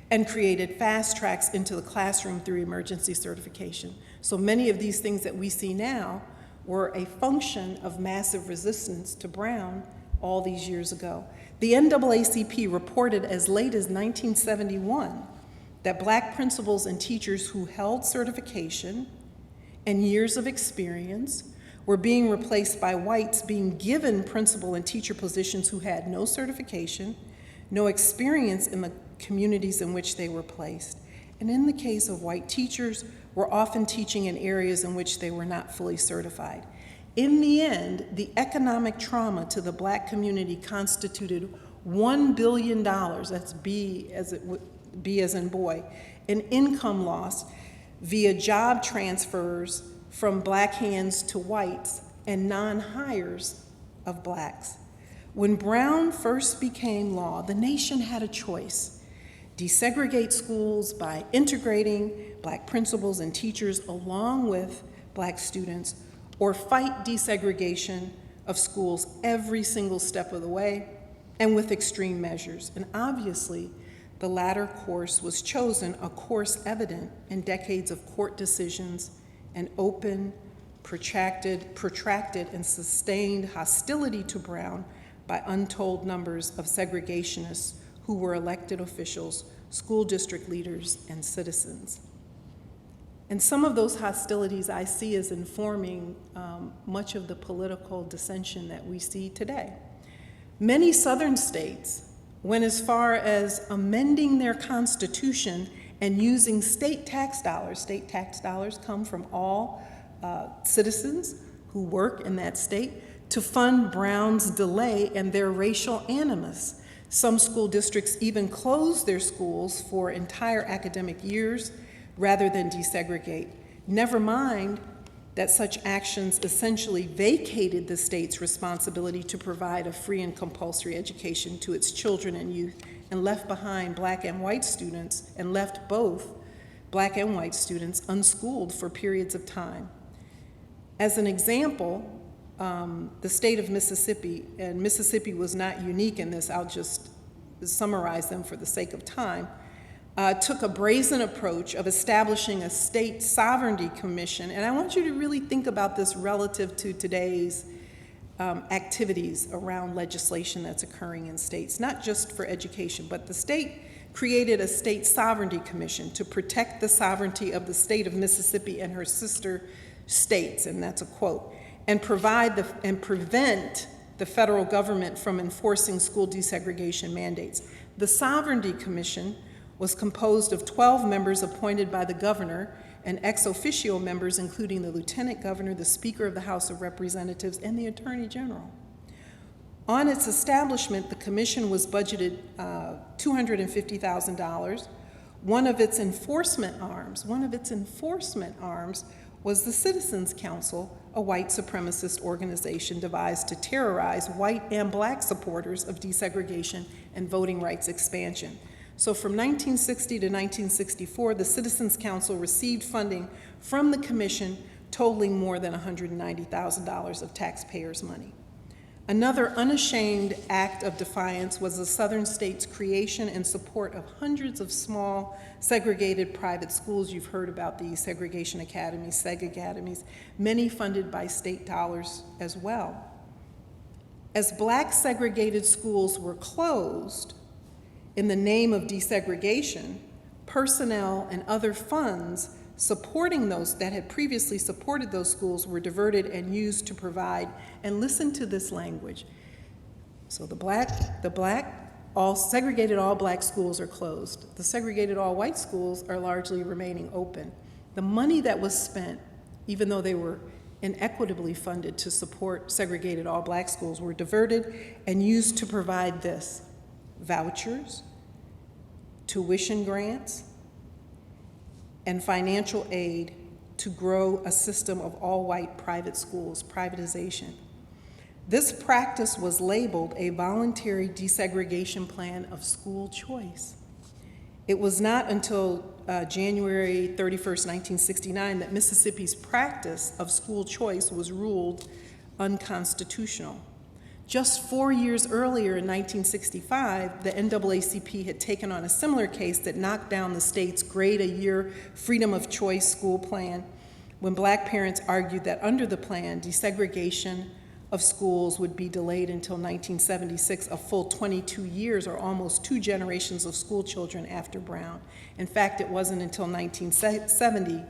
and created fast tracks into the classroom through emergency certification. So many of these things that we see now were a function of massive resistance to Brown all these years ago. The NAACP reported as late as 1971 that Black principals and teachers who held certification and years of experience were being replaced by whites being given principal and teacher positions who had no certification, no experience in the communities in which they were placed. And in the case of white teachers, were often teaching in areas in which they were not fully certified. In the end, the economic trauma to the Black community constituted $1 billion, that's B as in boy, in income loss via job transfers from Black hands to whites and non-hires of Blacks. When Brown first became law, the nation had a choice: desegregate schools by integrating Black principals and teachers along with Black students, or fight desegregation of schools every single step of the way and with extreme measures. And obviously, the latter course was chosen, a course evident in decades of court decisions and open, protracted, and sustained hostility to Brown by untold numbers of segregationists who were elected officials, school district leaders, and citizens. And some of those hostilities I see as informing much of the political dissension that we see today. Many southern states went as far as amending their constitution and using state tax dollars. State tax dollars come from all citizens who work in that state to fund Brown's delay and their racial animus. Some school districts even closed their schools for entire academic years rather than desegregate. Never mind that such actions essentially vacated the state's responsibility to provide a free and compulsory education to its children and youth, and left behind black and white students, and left both black and white students unschooled for periods of time. As an example, the state of Mississippi, and Mississippi was not unique in this, I'll just summarize them for the sake of time, took a brazen approach of establishing a state sovereignty commission. And I want you to really think about this relative to today's activities around legislation that's occurring in states, not just for education, but the state created a state sovereignty commission to protect the sovereignty of the state of Mississippi and her sister states, and that's a quote, and prevent the federal government from enforcing school desegregation mandates. The Sovereignty Commission was composed of 12 members appointed by the governor and ex officio members, including the lieutenant governor, the Speaker of the House of Representatives, and the Attorney General. On its establishment, the commission was budgeted $250,000. One of its enforcement arms was the Citizens Council, a white supremacist organization devised to terrorize white and black supporters of desegregation and voting rights expansion. So from 1960 to 1964, the Citizens Council received funding from the commission totaling more than $190,000 of taxpayers' money. Another unashamed act of defiance was the southern states' creation and support of hundreds of small segregated private schools. You've heard about these segregation academies, seg academies, many funded by state dollars as well. As black segregated schools were closed in the name of desegregation, personnel and other funds supporting those that had previously supported those schools were diverted and used to provide, and listen to this language. So all segregated all black schools are closed. The segregated all white schools are largely remaining open. The money that was spent, even though they were inequitably funded to support segregated all black schools, were diverted and used to provide this: vouchers, tuition grants, and financial aid to grow a system of all-white private schools, privatization. This practice was labeled a voluntary desegregation plan of school choice. It was not until January 31st, 1969 that Mississippi's practice of school choice was ruled unconstitutional. Just 4 years earlier, in 1965, the NAACP had taken on a similar case that knocked down the state's grade-a-year freedom of choice school plan when black parents argued that under the plan, desegregation of schools would be delayed until 1976, a full 22 years or almost 2 generations of school children after Brown. In fact, it wasn't until 1970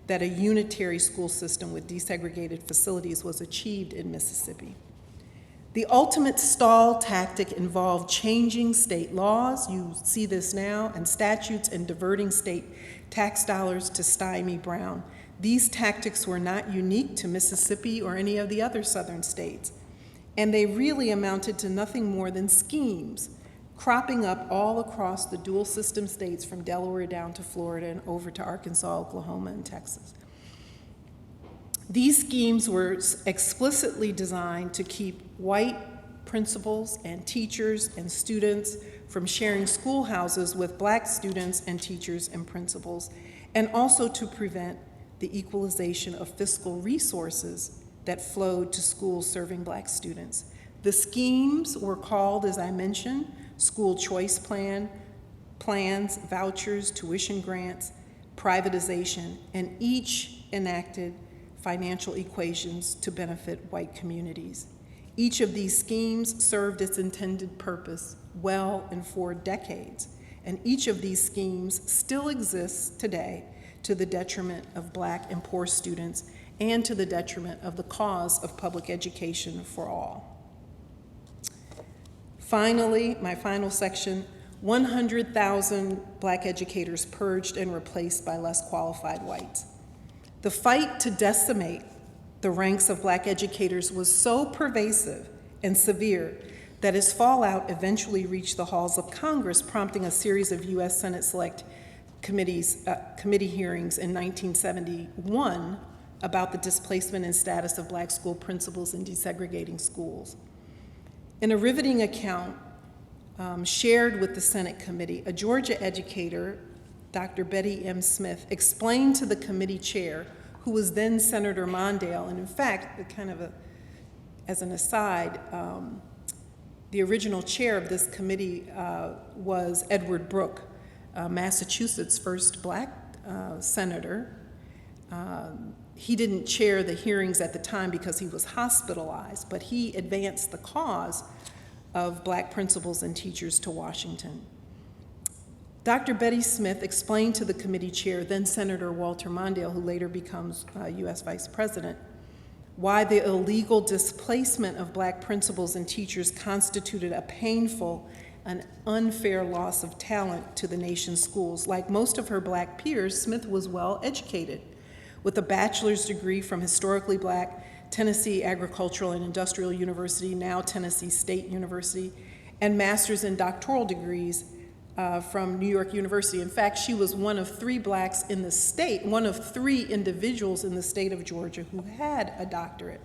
that a unitary school system with desegregated facilities was achieved in Mississippi. The ultimate stall tactic involved changing state laws, you see this now, and statutes, and diverting state tax dollars to stymie Brown. These tactics were not unique to Mississippi or any of the other southern states, and they really amounted to nothing more than schemes cropping up all across the dual system states from Delaware down to Florida and over to Arkansas, Oklahoma, and Texas. These schemes were explicitly designed to keep white principals and teachers and students from sharing schoolhouses with black students and teachers and principals, and also to prevent the equalization of fiscal resources that flowed to schools serving black students. The schemes were called, as I mentioned, school choice plans, vouchers, tuition grants, privatization, and each enacted financial equations to benefit white communities. Each of these schemes served its intended purpose well and for decades, and each of these schemes still exists today to the detriment of Black and poor students and to the detriment of the cause of public education for all. Finally, my final section, 100,000 Black educators purged and replaced by less qualified whites. The fight to decimate the ranks of Black educators was so pervasive and severe that its fallout eventually reached the halls of Congress, prompting a series of U.S. Senate Select committee hearings in 1971 about the displacement and status of Black school principals in desegregating schools. In a riveting account shared with the Senate committee, a Georgia educator, Dr. Betty M. Smith, explained to the committee chair, who was then Senator Mondale, and in fact, as an aside, the original chair of this committee was Edward Brooke, Massachusetts' first Black senator. He didn't chair the hearings at the time because he was hospitalized, but he advanced the cause of Black principals and teachers to Washington. Dr. Betty Smith explained to the committee chair, then Senator Walter Mondale, who later becomes U.S. Vice President, why the illegal displacement of Black principals and teachers constituted a painful and unfair loss of talent to the nation's schools. Like most of her Black peers, Smith was well educated, with a bachelor's degree from historically Black Tennessee Agricultural and Industrial University, now Tennessee State University, and master's and doctoral degrees from New York University. In fact, she was one of three Blacks in the state, one of three individuals in the state of Georgia who had a doctorate.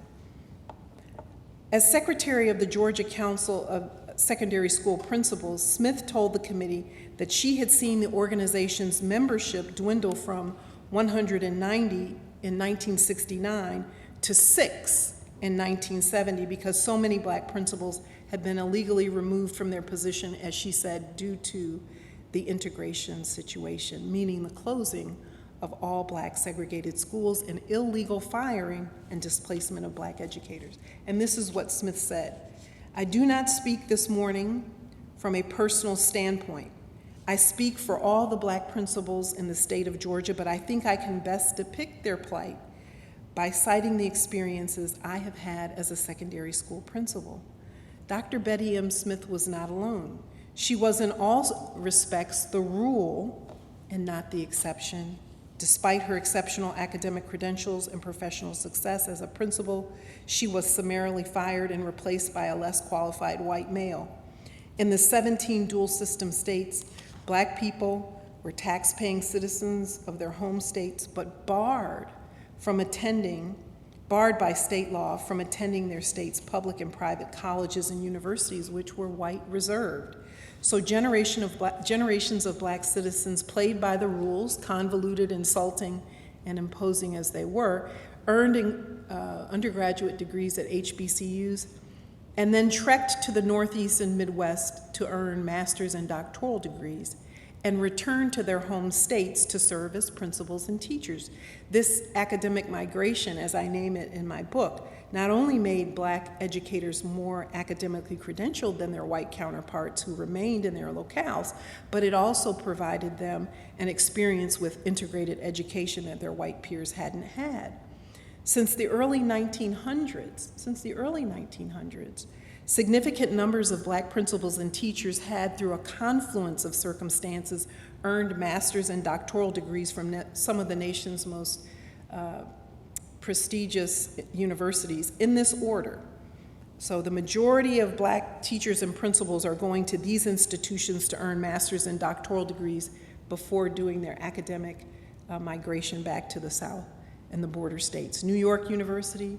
As secretary of the Georgia Council of Secondary School Principals, Smith told the committee that she had seen the organization's membership dwindle from 190 in 1969 to 6 in 1970 because so many Black principals had been illegally removed from their position, as she said, due to the integration situation, meaning the closing of all Black segregated schools and illegal firing and displacement of Black educators. And this is what Smith said: "I do not speak this morning from a personal standpoint. I speak for all the Black principals in the state of Georgia, but I think I can best depict their plight by citing the experiences I have had as a secondary school principal." Dr. Betty M. Smith was not alone. She was in all respects the rule and not the exception. Despite her exceptional academic credentials and professional success as a principal, she was summarily fired and replaced by a less qualified white male. In the 17 dual system states, Black people were tax-paying citizens of their home states, but barred by state law from attending their state's public and private colleges and universities, which were white reserved. So generations of Black citizens played by the rules, convoluted, insulting, and imposing as they were, earned undergraduate degrees at HBCUs, and then trekked to the Northeast and Midwest to earn master's and doctoral degrees, and returned to their home states to serve as principals and teachers. This academic migration, as I name it in my book, not only made Black educators more academically credentialed than their white counterparts who remained in their locales, but it also provided them an experience with integrated education that their white peers hadn't had. Since the early 1900s, significant numbers of Black principals and teachers had, through a confluence of circumstances, earned master's and doctoral degrees from some of the nation's most prestigious universities in this order. So the majority of Black teachers and principals are going to these institutions to earn master's and doctoral degrees before doing their academic migration back to the South and the border states. New York University,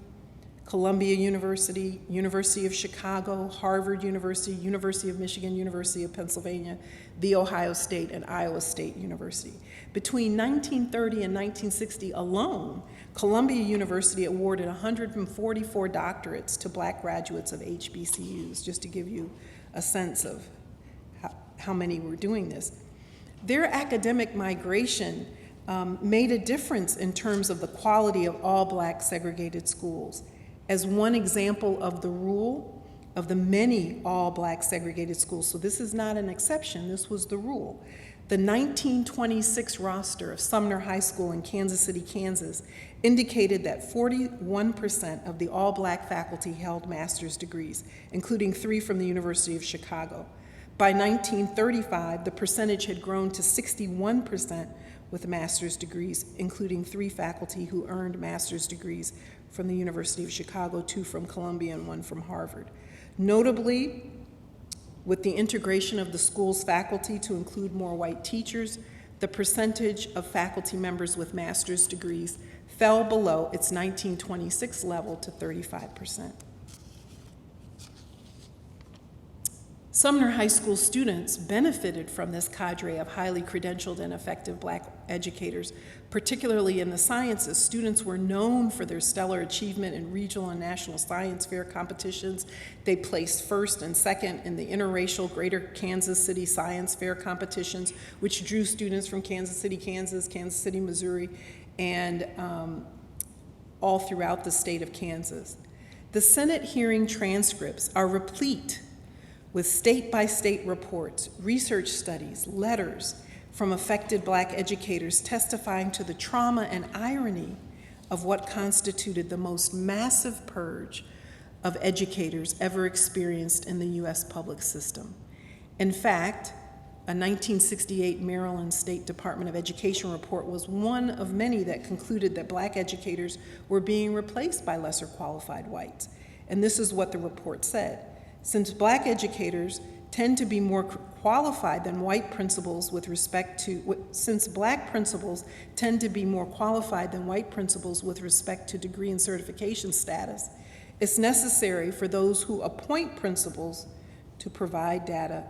Columbia University, University of Chicago, Harvard University, University of Michigan, University of Pennsylvania, The Ohio State, and Iowa State University. Between 1930 and 1960 alone, Columbia University awarded 144 doctorates to Black graduates of HBCUs, just to give you a sense of how many were doing this. Their academic migration made a difference in terms of the quality of all Black segregated schools. as one example of the rule of the many all-black segregated schools. So this is not an exception, this was the rule. The 1926 roster of Sumner High School in Kansas City, Kansas, indicated that 41% of the all-black faculty held master's degrees, including 3 from the University of Chicago. By 1935, the percentage had grown to 61% with master's degrees, including 3 faculty who earned master's degrees from the University of Chicago, 2 from Columbia and 1 from Harvard. Notably, with the integration of the school's faculty to include more white teachers, the percentage of faculty members with master's degrees fell below its 1926 level to 35%. Sumner High School students benefited from this cadre of highly credentialed and effective black educators, particularly in the sciences. Students were known for their stellar achievement in regional and national science fair competitions. They placed first and second in the interracial Greater Kansas City Science Fair competitions, which drew students from Kansas City, Kansas, Kansas City, Missouri, and all throughout the state of Kansas. The Senate hearing transcripts are replete with state-by-state reports, research studies, letters from affected black educators testifying to the trauma and irony of what constituted the most massive purge of educators ever experienced in the U.S. public system. In fact, a 1968 Maryland State Department of Education report was one of many that concluded that black educators were being replaced by lesser qualified whites. And this is what the report said. Since black educators tend to be more qualified than white principals with respect to, since black principals tend to be more qualified than white principals with respect to degree and certification status, it's necessary for those who appoint principals to provide data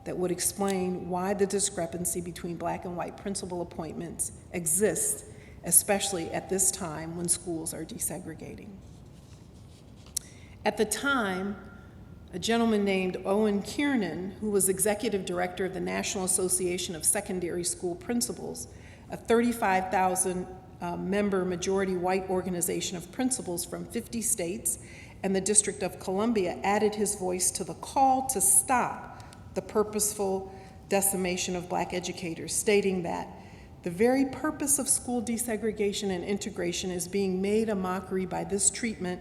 that would explain why the discrepancy between black and white principal appointments exists, especially at this time when schools are desegregating. At the time, a gentleman named Owen Kiernan, who was executive director of the National Association of Secondary School Principals, a 35,000 member majority white organization of principals from 50 states and the District of Columbia, added his voice to the call to stop the purposeful decimation of black educators, stating that the very purpose of school desegregation and integration is being made a mockery by this treatment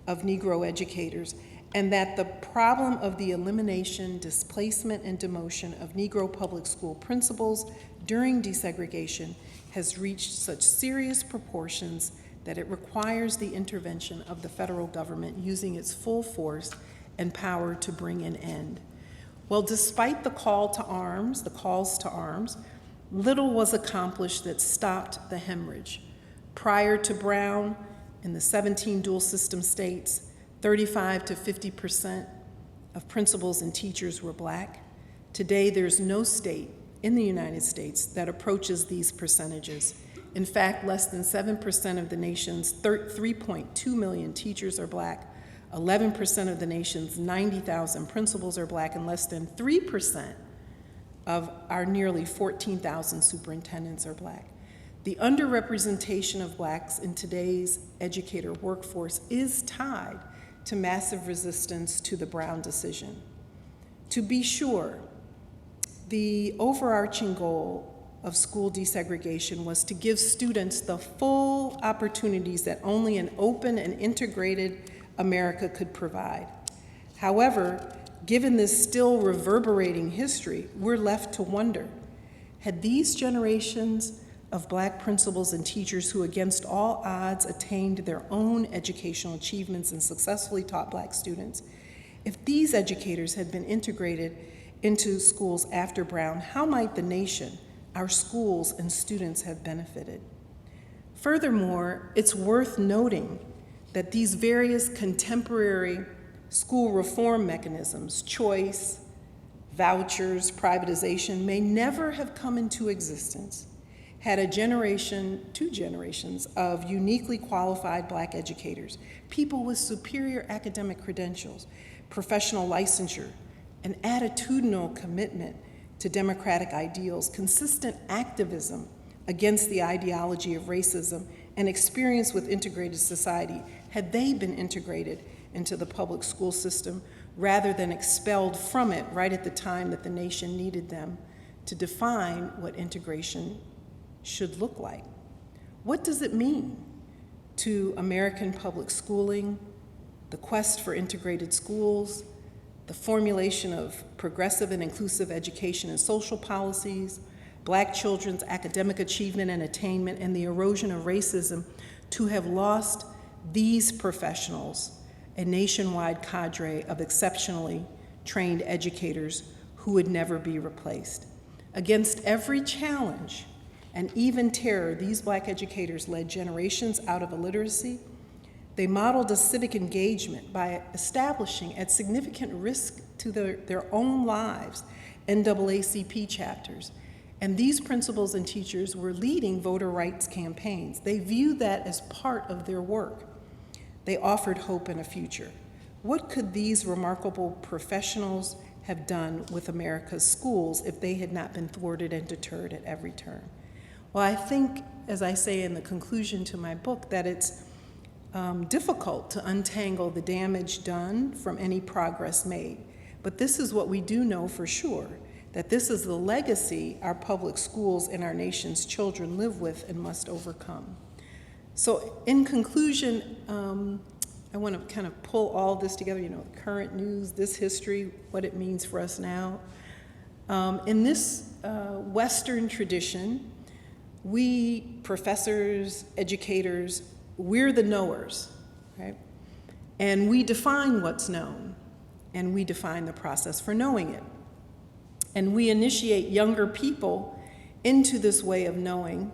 of Negro educators, and that the problem of the elimination, displacement, and demotion of Negro public school principals during desegregation has reached such serious proportions that it requires the intervention of the federal government using its full force and power to bring an end. Well, despite the calls to arms, little was accomplished that stopped the hemorrhage. Prior to Brown, in the 17 dual system states, 35 to 50% of principals and teachers were black. Today, there's no state in the United States that approaches these percentages. In fact, less than 7% of the nation's 3.2 million teachers are black, 11% of the nation's 90,000 principals are black, and less than 3% of our nearly 14,000 superintendents are black. The underrepresentation of blacks in today's educator workforce is tied to massive resistance to the Brown decision. To be sure, the overarching goal of school desegregation was to give students the full opportunities that only an open and integrated America could provide. However, given this still reverberating history, we're left to wonder, had these generations of black principals and teachers who against all odds attained their own educational achievements and successfully taught black students, if these educators had been integrated into schools after Brown, how might the nation, our schools and students have benefited? Furthermore, it's worth noting that these various contemporary school reform mechanisms, choice, vouchers, privatization, may never have come into existence had a generation, 2 generations of uniquely qualified black educators, people with superior academic credentials, professional licensure, an attitudinal commitment to democratic ideals, consistent activism against the ideology of racism, and experience with integrated society had they been integrated into the public school system rather than expelled from it right at the time that the nation needed them to define what integration should look like. What does it mean to American public schooling, the quest for integrated schools, the formulation of progressive and inclusive education and social policies, Black children's academic achievement and attainment, and the erosion of racism, to have lost these professionals, a nationwide cadre of exceptionally trained educators who would never be replaced? Against every challenge and even terror, these Black educators led generations out of illiteracy. They modeled a civic engagement by establishing, at significant risk to their own lives, NAACP chapters. And these principals and teachers were leading voter rights campaigns. They viewed that as part of their work. They offered hope and a future. What could these remarkable professionals have done with America's schools if they had not been thwarted and deterred at every turn? Well, I think, as I say in the conclusion to my book, that it's difficult to untangle the damage done from any progress made. But this is what we do know for sure, that this is the legacy our public schools and our nation's children live with and must overcome. So in conclusion, I want to kind of pull all this together, current news, this history, what it means for us now. In this Western tradition, we professors, educators, we're the knowers, right? And we define what's known, and we define the process for knowing it. And we initiate younger people into this way of knowing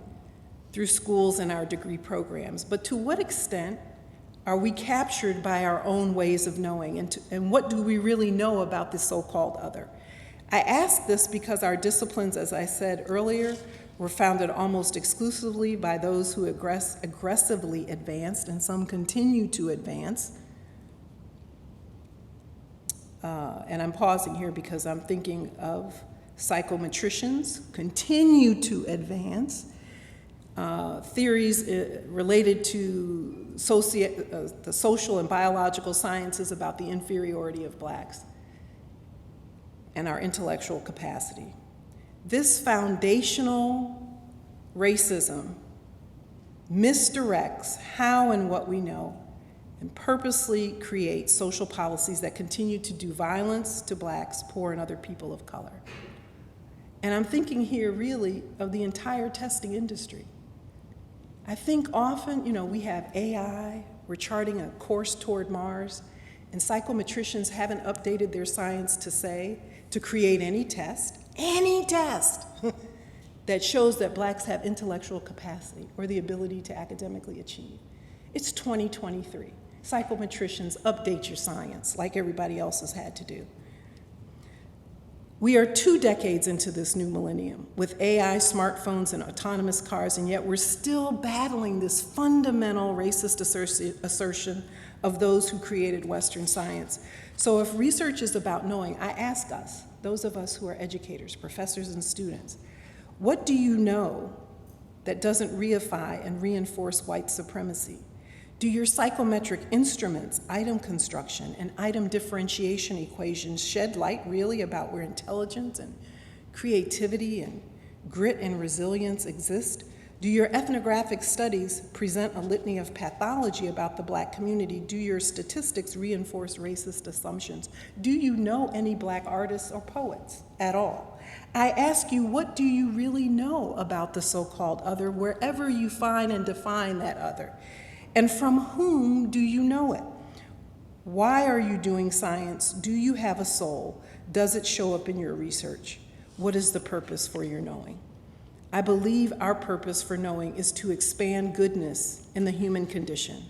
through schools and our degree programs. But to what extent are we captured by our own ways of knowing, and what do we really know about the so-called other? I ask this because our disciplines, as I said earlier, were founded almost exclusively by those who aggressively advanced, and some continue to advance. And I'm pausing here because I'm thinking of psychometricians, continue to advance. Theories related to the social and biological sciences about the inferiority of Blacks and our intellectual capacity. This foundational racism misdirects how and what we know and purposely creates social policies that continue to do violence to Blacks, poor, and other people of color. And I'm thinking here really of the entire testing industry. I think often, we have AI, we're charting a course toward Mars, and psychometricians haven't updated their science to create any test that shows that Blacks have intellectual capacity or the ability to academically achieve. It's 2023. Psychometricians, update your science like everybody else has had to do. We are 2 decades into this new millennium with AI, smartphones, and autonomous cars, and yet we're still battling this fundamental racist assertion of those who created Western science. So if research is about knowing, I ask us, those of us who are educators, professors, and students, what do you know that doesn't reify and reinforce white supremacy? Do your psychometric instruments, item construction, and item differentiation equations shed light really about where intelligence and creativity and grit and resilience exist? Do your ethnographic studies present a litany of pathology about the Black community? Do your statistics reinforce racist assumptions? Do you know any Black artists or poets at all? I ask you, what do you really know about the so-called other, wherever you find and define that other? And from whom do you know it? Why are you doing science? Do you have a soul? Does it show up in your research? What is the purpose for your knowing? I believe our purpose for knowing is to expand goodness in the human condition.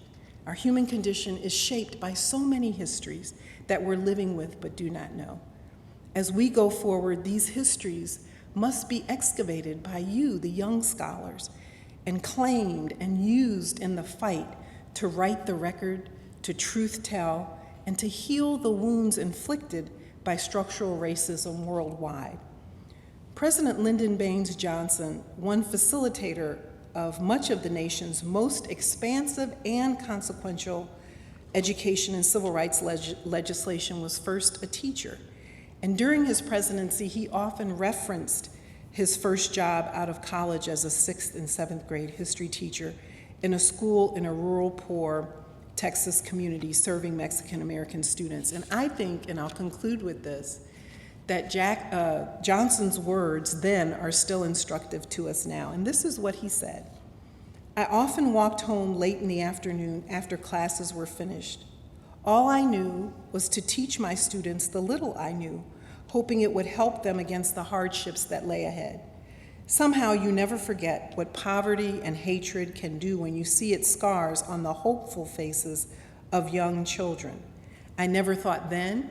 Our human condition is shaped by so many histories that we're living with but do not know. As we go forward, these histories must be excavated by you, the young scholars, and claimed and used in the fight to right the record, to truth tell, and to heal the wounds inflicted by structural racism worldwide. President Lyndon Baines Johnson, one facilitator of much of the nation's most expansive and consequential education and civil rights legislation, was first a teacher. And during his presidency, he often referenced his first job out of college as a 6th and 7th grade history teacher in a school in a rural, poor Texas community serving Mexican American students. And I think, and I'll conclude with this, that Johnson's words then are still instructive to us now. And this is what he said: "I often walked home late in the afternoon after classes were finished. All I knew was to teach my students the little I knew, hoping it would help them against the hardships that lay ahead. Somehow you never forget what poverty and hatred can do when you see its scars on the hopeful faces of young children. I never thought then,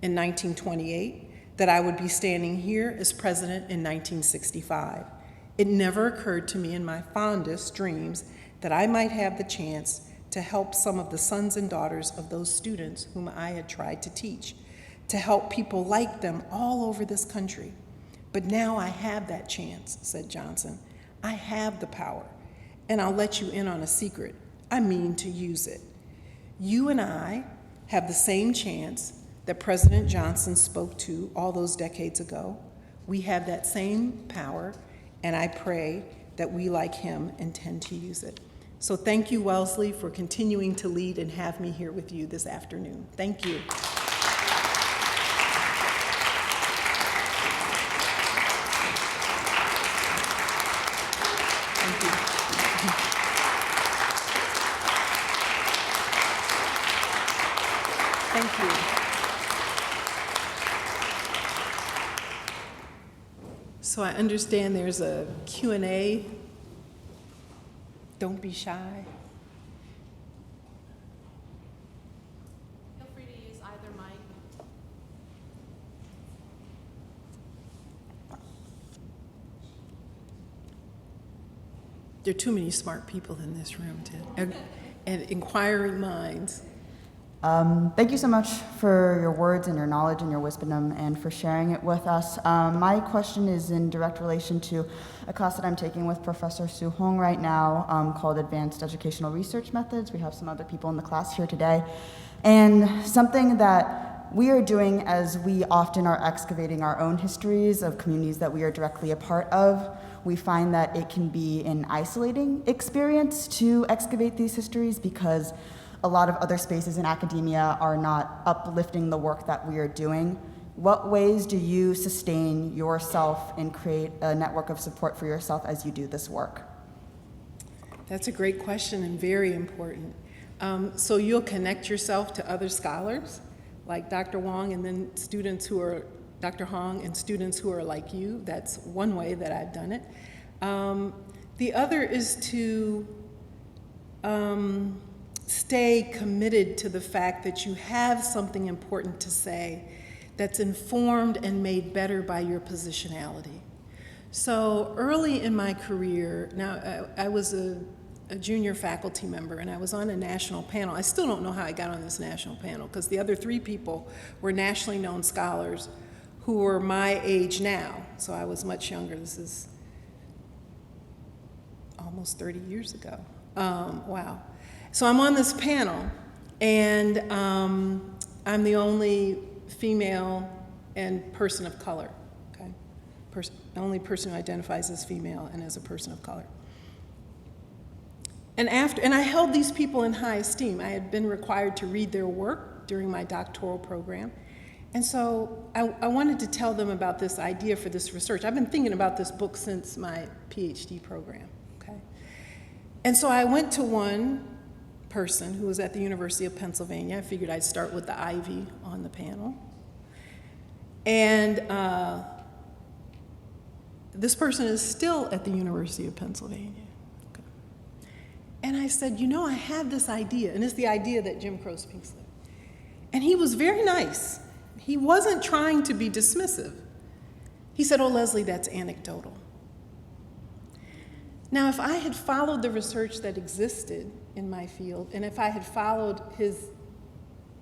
in 1928, that I would be standing here as president in 1965. It never occurred to me in my fondest dreams that I might have the chance to help some of the sons and daughters of those students whom I had tried to teach, to help people like them all over this country. But now I have that chance," said Johnson. "I have the power, and I'll let you in on a secret. I mean to use it. You and I have the same chance that President Johnson spoke to all those decades ago. We have that same power, and I pray that we, like him, intend to use it." So thank you, Wellesley, for continuing to lead and have me here with you this afternoon. Thank you. Thank you. Thank you. So I understand there's a Q&A. Don't be shy. Feel free to use either mic. There are too many smart people in this room, and inquiring minds. Thank you so much for your words and your knowledge and your wisdom and for sharing it with us. My question is in direct relation to a class that I'm taking with Professor Sue Hong right now called Advanced Educational Research Methods. We have some other people in the class here today. And something that we are doing as we often are excavating our own histories of communities that we are directly a part of, we find that it can be an isolating experience to excavate these histories because a lot of other spaces in academia are not uplifting the work that we are doing. What ways do you sustain yourself and create a network of support for yourself as you do this work? That's a great question and very important. So you'll connect yourself to other scholars like Dr. Wong and then students who are, Dr. Hong and students who are like you. That's one way that I've done it. The other is to stay committed to the fact that you have something important to say that's informed and made better by your positionality. So early in my career, now I was a junior faculty member and I was on a national panel. I still don't know how I got on this national panel because the other 3 people were nationally known scholars who were my age now. So I was much younger. This is almost 30 years ago. Wow. So I'm on this panel, and I'm the only female and person of color, okay? Only person who identifies as female and as a person of color. And I held these people in high esteem. I had been required to read their work during my doctoral program. And so I wanted to tell them about this idea for this research. I've been thinking about this book since my PhD program, okay? And so I went to one person who was at the University of Pennsylvania. I figured I'd start with the Ivy on the panel. And this person is still at the University of Pennsylvania. Okay. And I said, you know, I have this idea, and it's the idea that Jim Crow speaks of. And he was very nice. He wasn't trying to be dismissive. He said, oh, Leslie, that's anecdotal. Now, if I had followed the research that existed in my field, and if I had followed his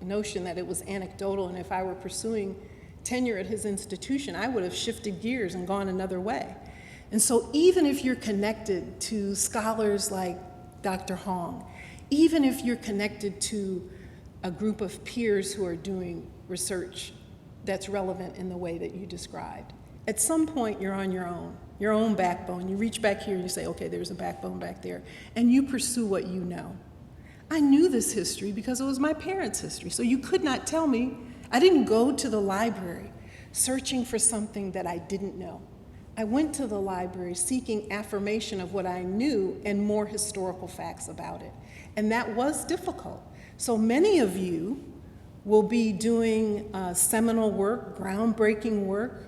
notion that it was anecdotal, and if I were pursuing tenure at his institution, I would have shifted gears and gone another way. And so even if you're connected to scholars like Dr. Hong, even if you're connected to a group of peers who are doing research that's relevant in the way that you described, at some point you're on your own backbone. You reach back here and you say, okay, there's a backbone back there, and you pursue what you know. I knew this history because it was my parents' history, so you could not tell me. I didn't go to the library searching for something that I didn't know. I went to the library seeking affirmation of what I knew and more historical facts about it. And that was difficult. So many of you will be doing seminal work, groundbreaking work,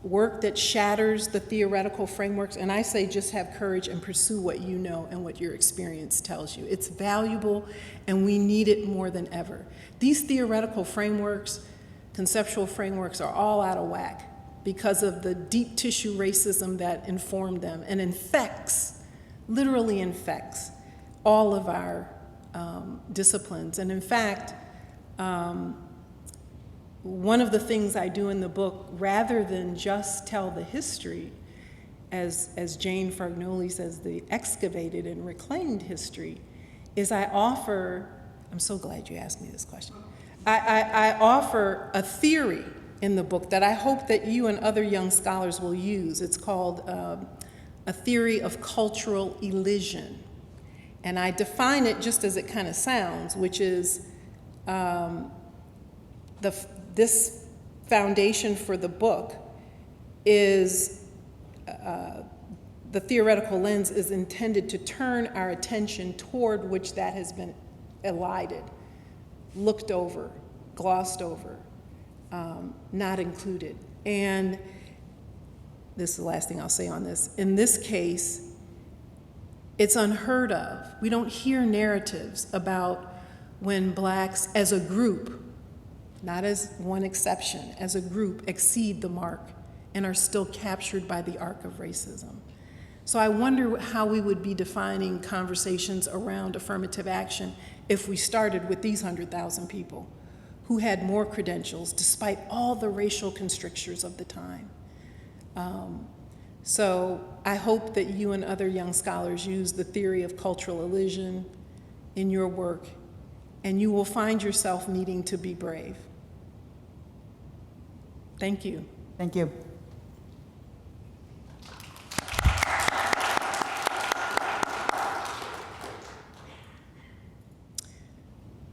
work that shatters the theoretical frameworks. And I say just have courage and pursue what you know and what your experience tells you. It's valuable and we need it more than ever. These theoretical frameworks, conceptual frameworks are all out of whack because of the deep tissue racism that informed them and infects, literally infects, all of our disciplines. And in fact, one of the things I do in the book, rather than just tell the history, as Jane Fargnoli says, the excavated and reclaimed history, is I offer, I'm so glad you asked me this question, I offer a theory in the book that I hope that you and other young scholars will use. It's called a theory of cultural elision. And I define it just as it kind of sounds, which is this foundation for the book is, the theoretical lens is intended to turn our attention toward which that has been elided, looked over, glossed over, not included. And this is the last thing I'll say on this. In this case, it's unheard of. We don't hear narratives about when blacks as a group, not as one exception, as a group exceed the mark and are still captured by the arc of racism. So I wonder how we would be defining conversations around affirmative action if we started with these 100,000 people who had more credentials despite all the racial constrictures of the time. So I hope that you and other young scholars use the theory of cultural elision in your work, and you will find yourself needing to be brave. Thank you. Thank you.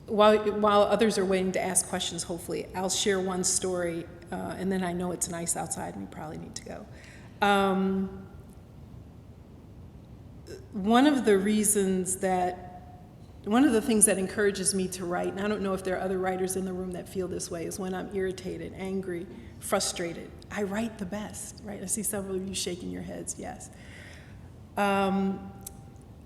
While others are waiting to ask questions, hopefully, I'll share one story, and then I know it's nice outside and we probably need to go. One of the things that encourages me to write, and I don't know if there are other writers in the room that feel this way, is when I'm irritated, angry, frustrated. I write the best, right? I see several of you shaking your heads, yes.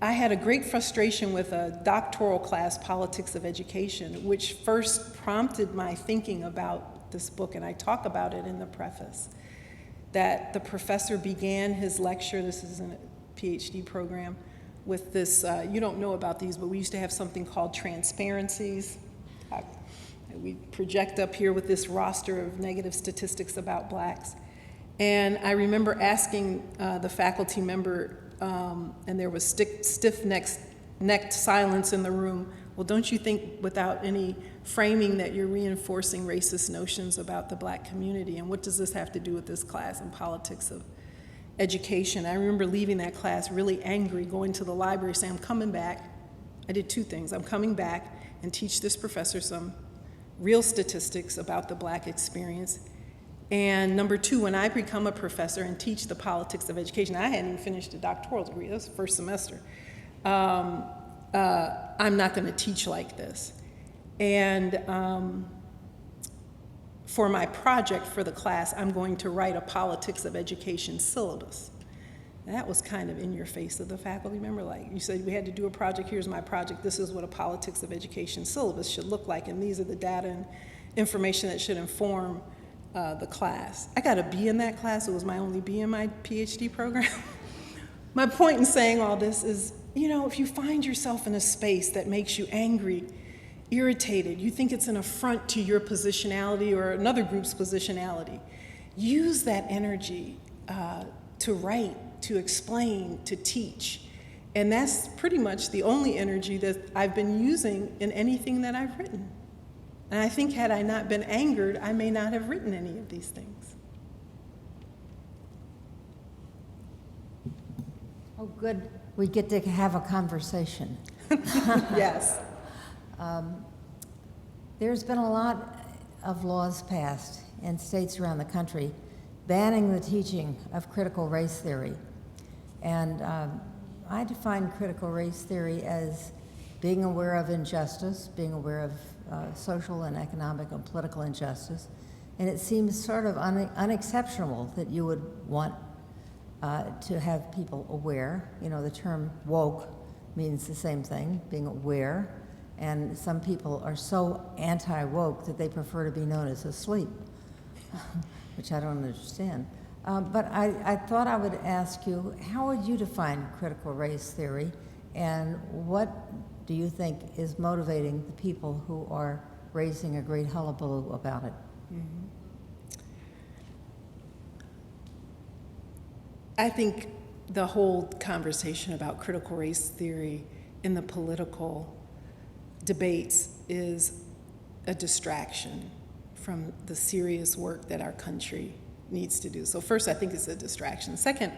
I had a great frustration with a doctoral class, Politics of Education, which first prompted my thinking about this book, and I talk about it in the preface, that the professor began his lecture, this is a PhD program, with this, you don't know about these, but we used to have something called transparencies. We project up here with this roster of negative statistics about blacks. And I remember asking the faculty member, and there was stiff-necked silence in the room, well, don't you think without any framing that you're reinforcing racist notions about the black community? And what does this have to do with this class in politics of education? I remember leaving that class really angry, going to the library saying, I'm coming back. I did two things. I'm coming back and teach this professor some real statistics about the black experience. And number two, when I become a professor and teach the politics of education, I hadn't even finished a doctoral degree, that was the first semester. I'm not going to teach like this. And for my project for the class, I'm going to write a politics of education syllabus. And that was kind of in your face of the faculty member. Like, you said we had to do a project, here's my project, this is what a politics of education syllabus should look like, and these are the data and information that should inform the class. I got a B in that class. It was my only B in my PhD program. My point in saying all this is, you know, if you find yourself in a space that makes you angry, irritated, you think it's an affront to your positionality or another group's positionality, use that energy to write, to explain, to teach. And that's pretty much the only energy that I've been using in anything that I've written. And I think had I not been angered, I may not have written any of these things. Oh, good. We get to have a conversation. Yes. There's been a lot of laws passed in states around the country banning the teaching of critical race theory. And I define critical race theory as being aware of injustice, being aware of social and economic and political injustice. And it seems sort of unexceptional that you would want to have people aware. You know, the term woke means the same thing, being aware. And some people are so anti-woke that they prefer to be known as asleep, which I don't understand. But I thought I would ask you, how would you define critical race theory, and what do you think is motivating the people who are raising a great hullabaloo about it? Mm-hmm. I think the whole conversation about critical race theory in the political debates is a distraction from the serious work that our country needs to do. So first, I think it's a distraction. Second,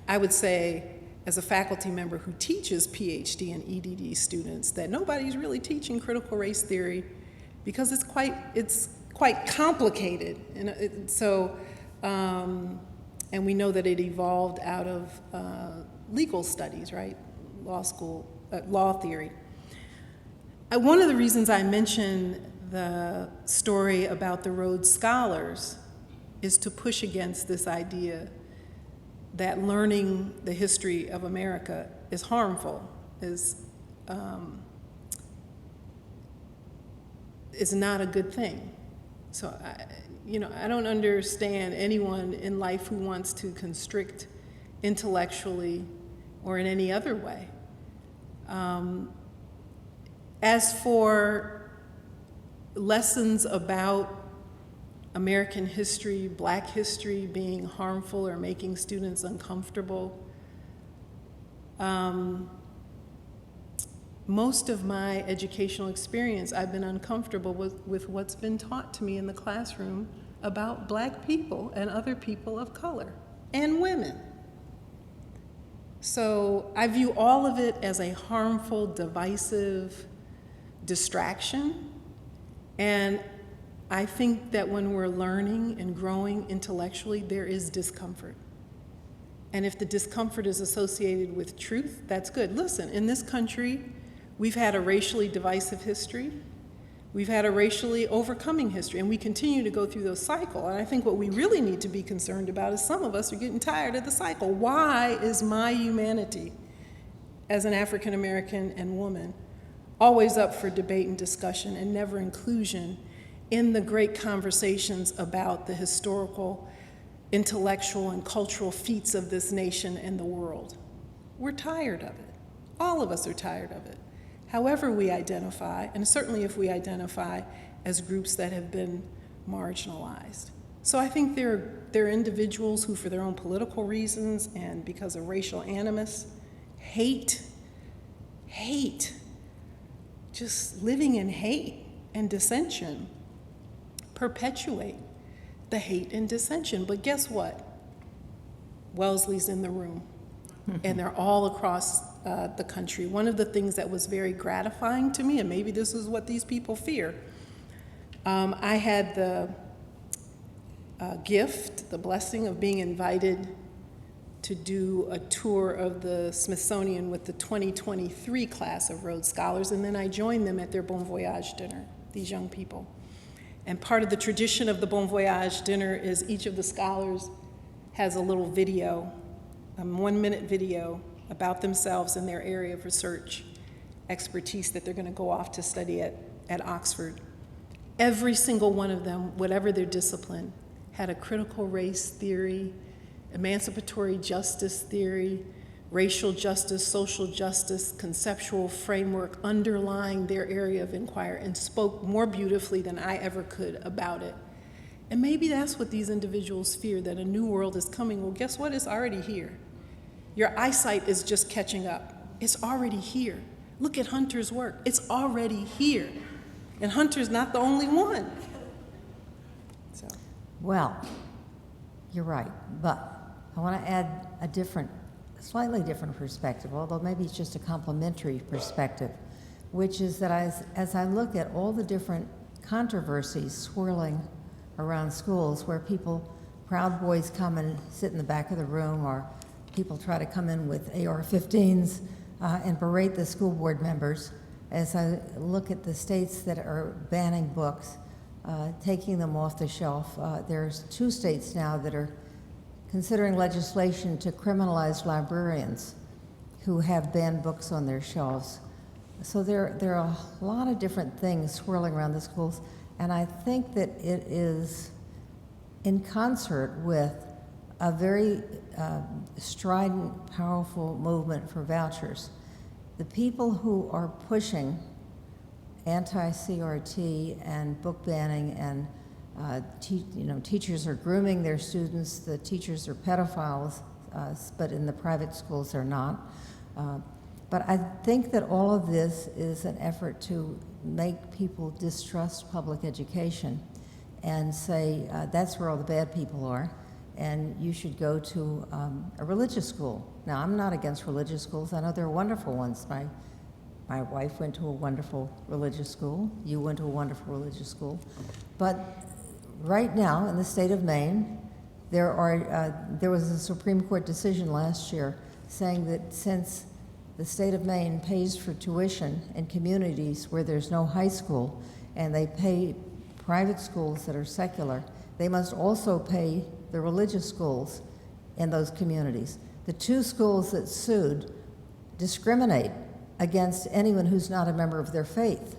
I would say, as a faculty member who teaches PhD and EDD students, that nobody's really teaching critical race theory because it's quite complicated. And we know that it evolved out of legal studies, right? Law school, law theory. One of the reasons I mention the story about the Rhodes Scholars is to push against this idea that learning the history of America is harmful, is not a good thing. So, I don't understand anyone in life who wants to constrict intellectually or in any other way. As for lessons about American history, Black history being harmful or making students uncomfortable, most of my educational experience, I've been uncomfortable with what's been taught to me in the classroom about Black people and other people of color and women. So I view all of it as a harmful, divisive distraction. And I think that when we're learning and growing intellectually, there is discomfort. And if the discomfort is associated with truth, that's good. Listen, in this country, we've had a racially divisive history. We've had a racially overcoming history, and we continue to go through those cycles. And I think what we really need to be concerned about is some of us are getting tired of the cycle. Why is my humanity as an African American and woman always up for debate and discussion and never inclusion in the great conversations about the historical, intellectual, and cultural feats of this nation and the world? We're tired of it. All of us are tired of it. However we identify, and certainly if we identify as groups that have been marginalized. So I think there are individuals who, for their own political reasons and because of racial animus, hate, just living in hate and dissension, perpetuate the hate and dissension. But guess what? Wellesley's in the room, and they're all across the country. One of the things that was very gratifying to me, and maybe this is what these people fear, I had the gift, the blessing of being invited to do a tour of the Smithsonian with the 2023 class of Rhodes Scholars, and then I joined them at their Bon Voyage dinner, these young people. And part of the tradition of the Bon Voyage dinner is each of the scholars has a little video, a 1-minute video about themselves and their area of research expertise that they're going to go off to study at Oxford. Every single one of them, whatever their discipline, had a critical race theory, emancipatory justice theory, racial justice, social justice, conceptual framework underlying their area of inquiry, and spoke more beautifully than I ever could about it. And maybe that's what these individuals fear, that a new world is coming. Well, guess what? It's already here. Your eyesight is just catching up. It's already here. Look at Hunter's work. It's already here. And Hunter's not the only one. So. Well, you're right, but I want to add a slightly different perspective, although maybe it's just a complementary perspective, which is that as I look at all the different controversies swirling around schools where Proud Boys come and sit in the back of the room, or people try to come in with AR-15s and berate the school board members, as I look at the states that are banning books, taking them off the shelf, there's 2 states now that are considering legislation to criminalize librarians who have banned books on their shelves. So there are a lot of different things swirling around the schools, and I think that it is in concert with a very strident, powerful movement for vouchers. The people who are pushing anti-CRT and book banning and teachers are grooming their students, the teachers are pedophiles, but in the private schools they're not. But I think that all of this is an effort to make people distrust public education and say that's where all the bad people are, and you should go to a religious school. Now, I'm not against religious schools. I know there are wonderful ones. My wife went to a wonderful religious school. You went to a wonderful religious school. But right now, in the state of Maine, there was a Supreme Court decision last year saying that since the state of Maine pays for tuition in communities where there's no high school, and they pay private schools that are secular, they must also pay the religious schools in those communities. The 2 schools that sued discriminate against anyone who's not a member of their faith.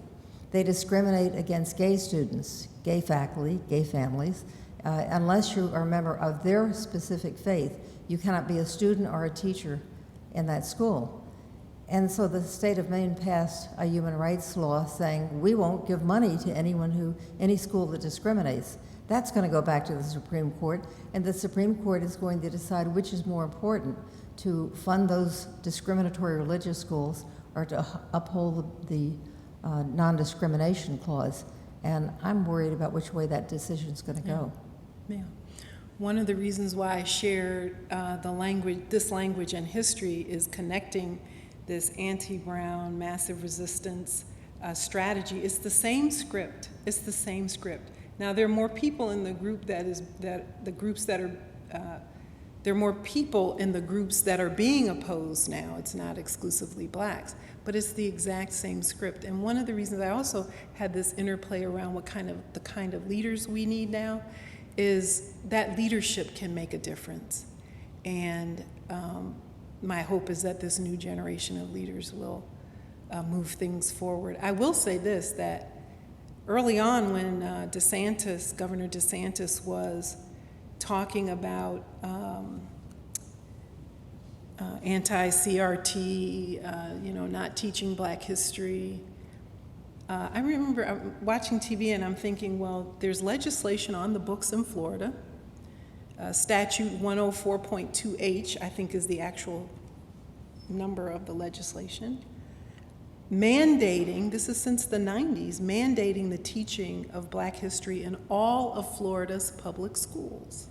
They discriminate against gay students, gay faculty, gay families. Unless you are a member of their specific faith, you cannot be a student or a teacher in that school. And so the state of Maine passed a human rights law saying we won't give money to any school that discriminates. That's going to go back to the Supreme Court, and the Supreme Court is going to decide which is more important, to fund those discriminatory religious schools or to uphold the non-discrimination clause. And I'm worried about which way that decision is going to go. Yeah. One of the reasons why I shared this language and history is connecting this anti-Brown massive resistance strategy. It's the same script. It's the same script. Now, there are more people in the group there are more people in the groups that are being opposed now. It's not exclusively blacks, but it's the exact same script. And one of the reasons I also had this interplay around the kind of leaders we need now is that leadership can make a difference. And my hope is that this new generation of leaders will move things forward. I will say this, that early on when Governor DeSantis was talking about anti-CRT, not teaching black history, I remember watching TV and I'm thinking, well, there's legislation on the books in Florida. Statute 104.2H, I think, is the actual number of the legislation, mandating, this is since the 90s, mandating the teaching of black history in all of Florida's public schools.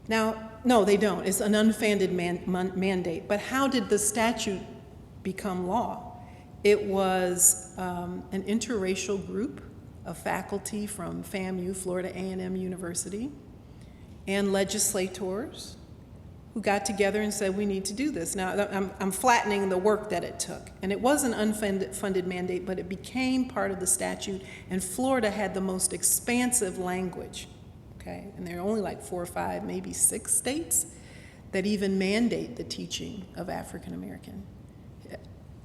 Now, no, they don't. It's an unfunded mandate. But how did the statute become law? It was an interracial group of faculty from FAMU, Florida A&M University, and legislators who got together and said, we need to do this. Now, I'm flattening the work that it took. And it was an unfunded mandate, but it became part of the statute, and Florida had the most expansive language, okay? And there are only like 4 or 5, maybe 6 states that even mandate the teaching of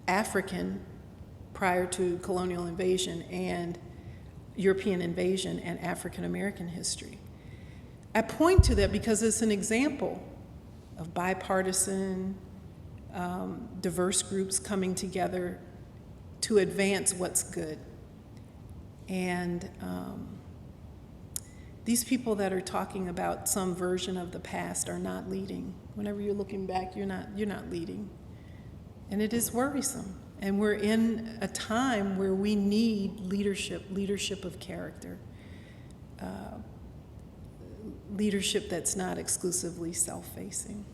African prior to colonial invasion and European invasion and African American history. I point to that because it's an example of bipartisan, diverse groups coming together to advance what's good. And these people that are talking about some version of the past are not leading. Whenever you're looking back, you're not leading. And it is worrisome. And we're in a time where we need leadership of character, leadership that's not exclusively self-facing.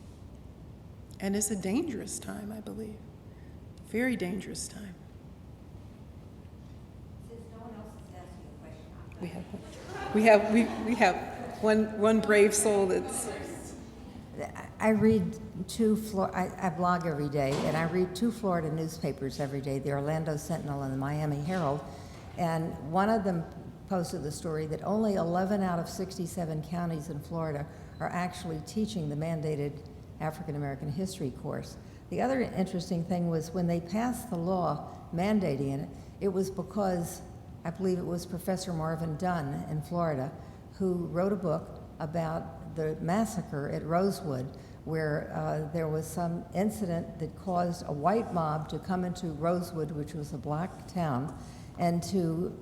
And it's a dangerous time, I believe. Very dangerous time. Since no one else is asking a question, We have one brave soul that's. I read I blog every day, and I read two Florida newspapers every day, the Orlando Sentinel and the Miami Herald, and one of them posted the story that only 11 out of 67 counties in Florida are actually teaching the mandated African American history course. The other interesting thing was when they passed the law mandating it, it was because, I believe it was Professor Marvin Dunn in Florida, who wrote a book about the massacre at Rosewood, where there was some incident that caused a white mob to come into Rosewood, which was a black town, and to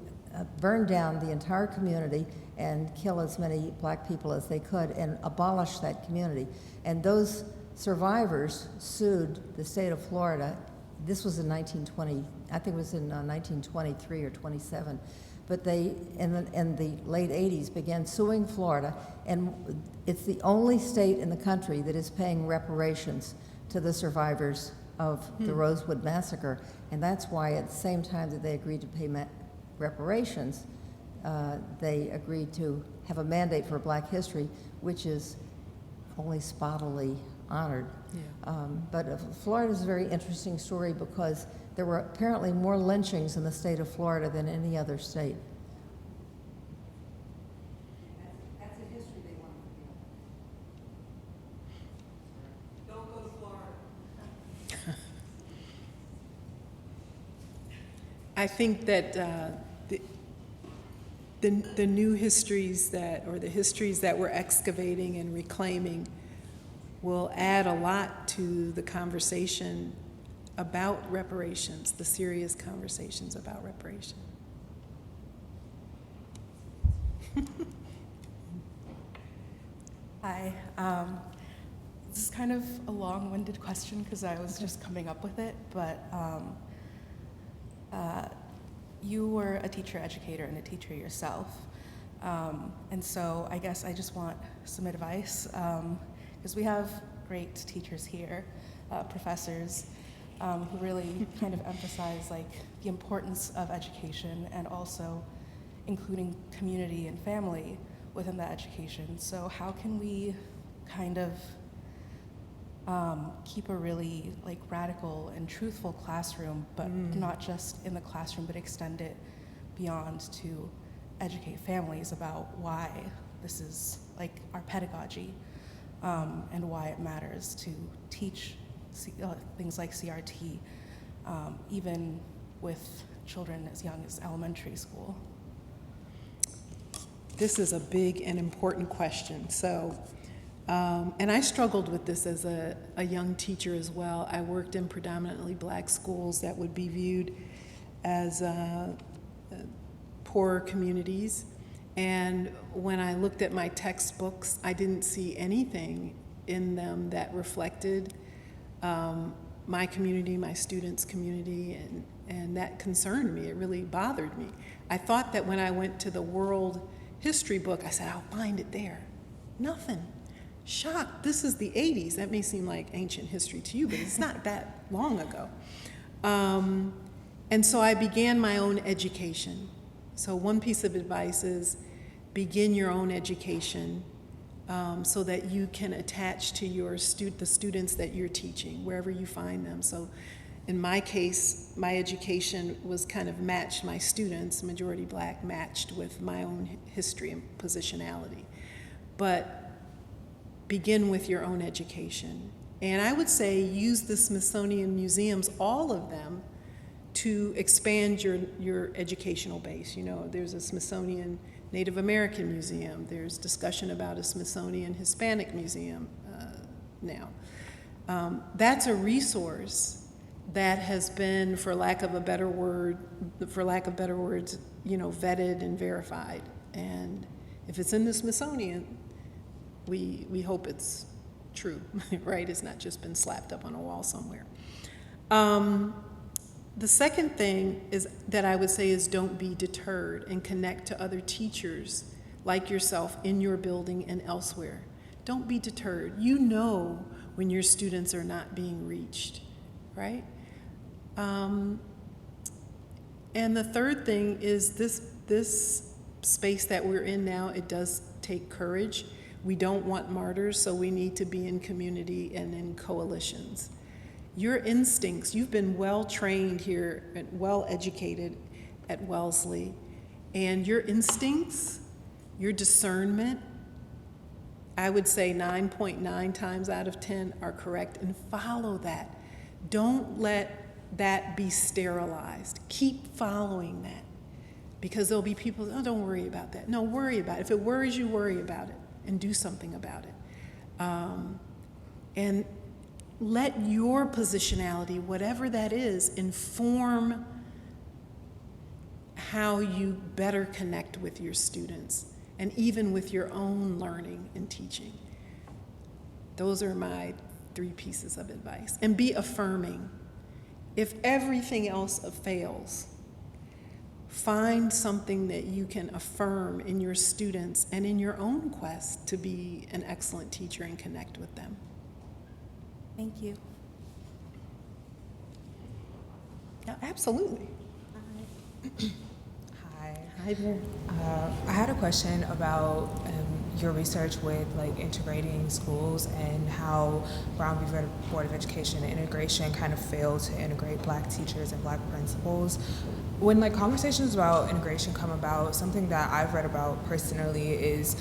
burn down the entire community and kill as many black people as they could and abolish that community. And those survivors sued the state of Florida. This was in 1920, I think it was in 1923 or 27. But they, in the late 80s, began suing Florida, and it's the only state in the country that is paying reparations to the survivors of the Rosewood Massacre. And that's why at the same time that they agreed to pay reparations, they agreed to have a mandate for Black history, which is only spottily honored. Yeah. But Florida is a very interesting story because there were apparently more lynchings in the state of Florida than any other state. That's a history they want to feel. Don't go to Florida. I think that the new histories or the histories that we're excavating and reclaiming will add a lot to the conversation about reparations, the serious conversations about reparation. Hi. This is kind of a long-winded question because I was just coming up with it, but you were a teacher educator and a teacher yourself. And so I guess I just want some advice because we have great teachers here, professors, who really kind of emphasize like the importance of education and also including community and family within that education. So how can we kind of keep a really like radical and truthful classroom, but not just in the classroom, but extend it beyond to educate families about why this is like our pedagogy and why it matters to teach things like CRT, even with children as young as elementary school? This is a big and important question. So, and I struggled with this as a young teacher as well. I worked in predominantly Black schools that would be viewed as poorer communities. And when I looked at my textbooks, I didn't see anything in them that reflected my community, my students' community, and that concerned me. It really bothered me. I thought that when I went to the world history book, I said, I'll find it there. Nothing. Shocked. This is the 80s. That may seem like ancient history to you, but it's not that long ago. And so I began my own education. So one piece of advice is begin your own education so that you can attach to the students that you're teaching, wherever you find them. So in my case, my education was kind of matched, my students, majority Black, matched with my own history and positionality. But begin with your own education. And I would say use the Smithsonian museums, all of them, to expand your educational base. You know, there's a Smithsonian Native American Museum. There's discussion about a Smithsonian Hispanic Museum now. That's a resource that has been, for lack of better words, you know, vetted and verified. And If it's in the Smithsonian, we hope it's true, right? It's not just been slapped up on a wall somewhere. The second thing is that I would say is don't be deterred and connect to other teachers like yourself in your building and elsewhere. Don't be deterred. You know when your students are not being reached, right? And the third thing is this space that we're in now, it does take courage. We don't want martyrs, so we need to be in community and in coalitions. Your instincts, you've been well trained here and well educated at Wellesley, and your instincts, your discernment, I would say 9.9 times out of 10 are correct, and follow that. Don't let that be sterilized. Keep following that, because there'll be people, oh, don't worry about that. No, worry about it. If it worries you, worry about it and do something about it. And let your positionality, whatever that is, inform how you better connect with your students and even with your own learning and teaching. Those are my 3 pieces of advice. And be affirming. If everything else fails, find something that you can affirm in your students and in your own quest to be an excellent teacher and connect with them. Thank you. Yeah, absolutely. Hi. Hi there. I had a question about your research with like integrating schools and how Brown v. Board of Education and integration kind of failed to integrate Black teachers and Black principals. When like conversations about integration come about, something that I've read about personally is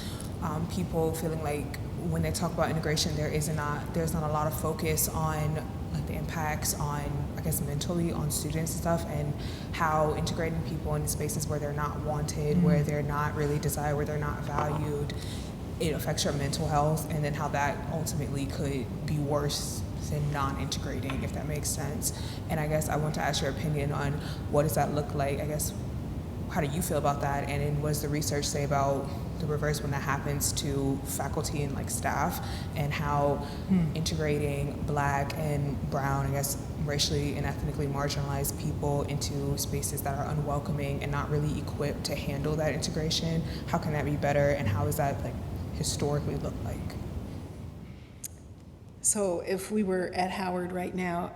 people feeling like when they talk about integration, there's not a lot of focus on like the impacts on, I guess, mentally on students and stuff, and how integrating people into spaces where they're not wanted, where they're not really desired, where they're not valued, it affects your mental health, and then how that ultimately could be worse than non-integrating, if that makes sense. And I guess I want to ask your opinion on what does that look like? I guess, how do you feel about that? And then what does the research say about the reverse when that happens to faculty and like staff, and how integrating Black and brown, I guess, racially and ethnically marginalized people into spaces that are unwelcoming and not really equipped to handle that integration, how can that be better, and how does that like historically look like? So if we were at Howard right now,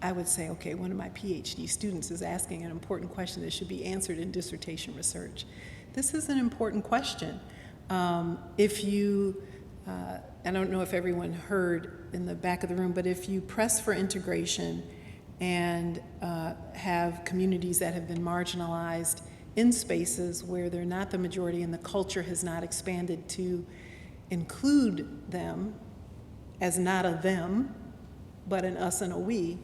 I would say, okay, one of my PhD students is asking an important question that should be answered in dissertation research. This is an important question. If you, I don't know if everyone heard in the back of the room, but if you press for integration and have communities that have been marginalized in spaces where they're not the majority and the culture has not expanded to include them as not a them, but an us and a we,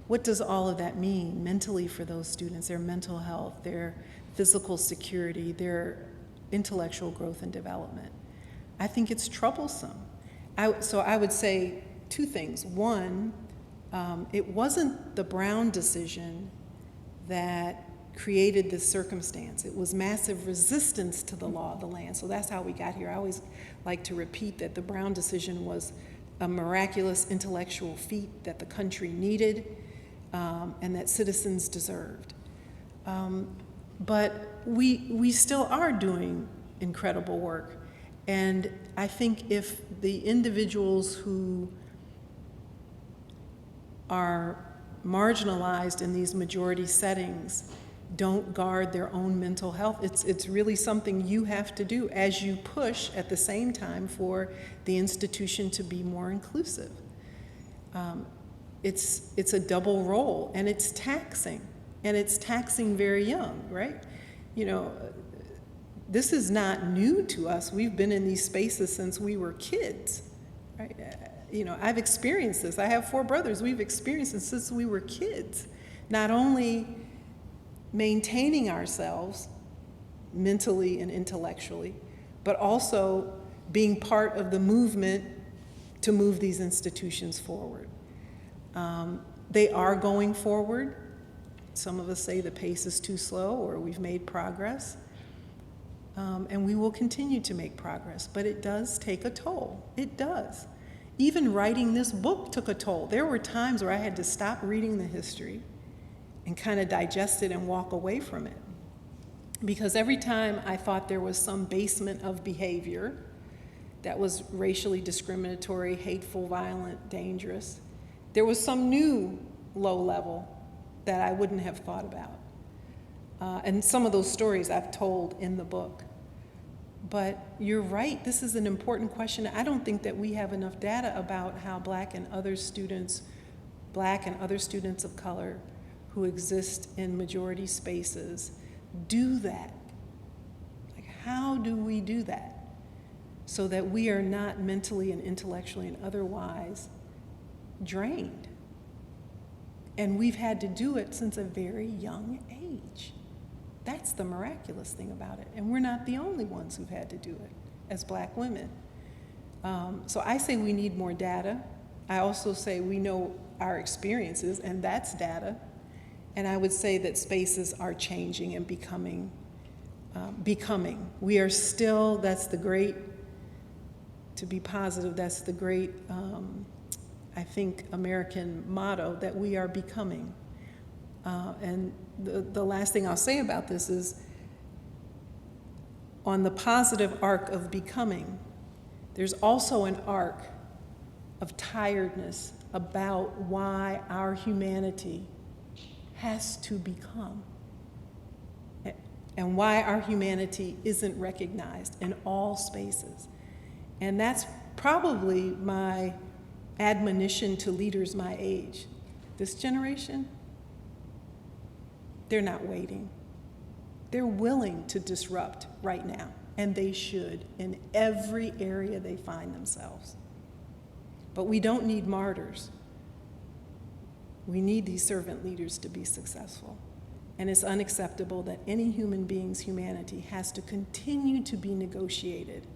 what does all of that mean mentally for those students, their mental health, their physical security, their intellectual growth and development? I think it's troublesome. So I would say 2 things. One, it wasn't the Brown decision that created this circumstance. It was massive resistance to the law of the land. So that's how we got here. I always like to repeat that the Brown decision was a miraculous intellectual feat that the country needed and that citizens deserved. But we still are doing incredible work. And I think if the individuals who are marginalized in these majority settings don't guard their own mental health, it's really something you have to do as you push at the same time for the institution to be more inclusive. It's a double role, and it's taxing very young, right? You know, this is not new to us. We've been in these spaces since we were kids, right? You know, I've experienced this. I have 4 brothers. We've experienced this since we were kids. Not only maintaining ourselves mentally and intellectually, but also being part of the movement to move these institutions forward. They are going forward. Some of us say the pace is too slow or we've made progress. And we will continue to make progress, but it does take a toll. It does. Even writing this book took a toll. There were times where I had to stop reading the history and kind of digest it and walk away from it. Because every time I thought there was some basement of behavior that was racially discriminatory, hateful, violent, dangerous, there was some new low level that I wouldn't have thought about. And some of those stories I've told in the book. But you're right, this is an important question. I don't think that we have enough data about how Black and other students of color who exist in majority spaces do that. Like, how do we do that so that we are not mentally and intellectually and otherwise drained? And we've had to do it since a very young age. That's the miraculous thing about it. And we're not the only ones who've had to do it as Black women. So I say we need more data. I also say we know our experiences, and that's data. And I would say that spaces are changing and becoming. We are still, that's the great, to be positive, that's the great, I think, American motto, that we are becoming. And the last thing I'll say about this is, on the positive arc of becoming, there's also an arc of tiredness about why our humanity has to become, and why our humanity isn't recognized in all spaces. And that's probably my admonition to leaders my age. This generation, they're not waiting. They're willing to disrupt right now, and they should in every area they find themselves. But we don't need martyrs. We need these servant leaders to be successful. And it's unacceptable that any human being's humanity has to continue to be negotiated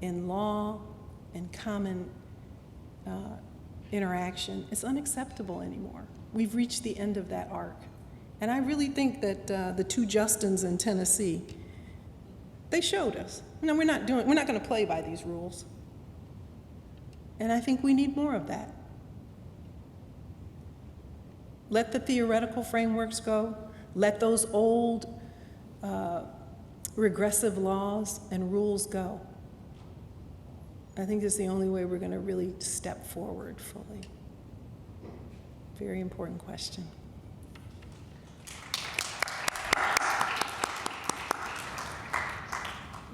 in law and common interaction. It's unacceptable anymore. We've reached the end of that arc. And I really think that the two Justins in Tennessee, they showed us, we're not going to play by these rules. And I think we need more of that. Let the theoretical frameworks go. Let those old regressive laws and rules go. I think it's the only way we're going to really step forward fully. Very important question.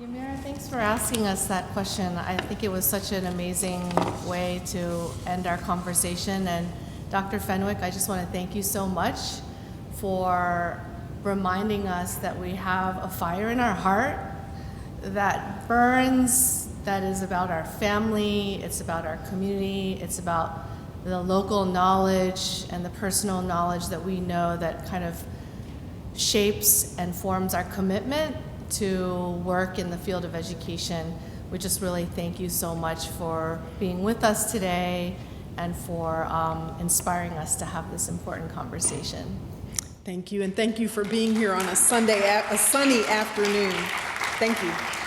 Yamira, thanks for asking us that question. I think it was such an amazing way to end our conversation. And Dr. Fenwick, I just want to thank you so much for reminding us that we have a fire in our heart that burns, that is about our family, it's about our community, it's about the local knowledge and the personal knowledge that we know that kind of shapes and forms our commitment to work in the field of education. We just really thank you so much for being with us today and for inspiring us to have this important conversation. Thank you, and thank you for being here on a sunny afternoon. Thank you.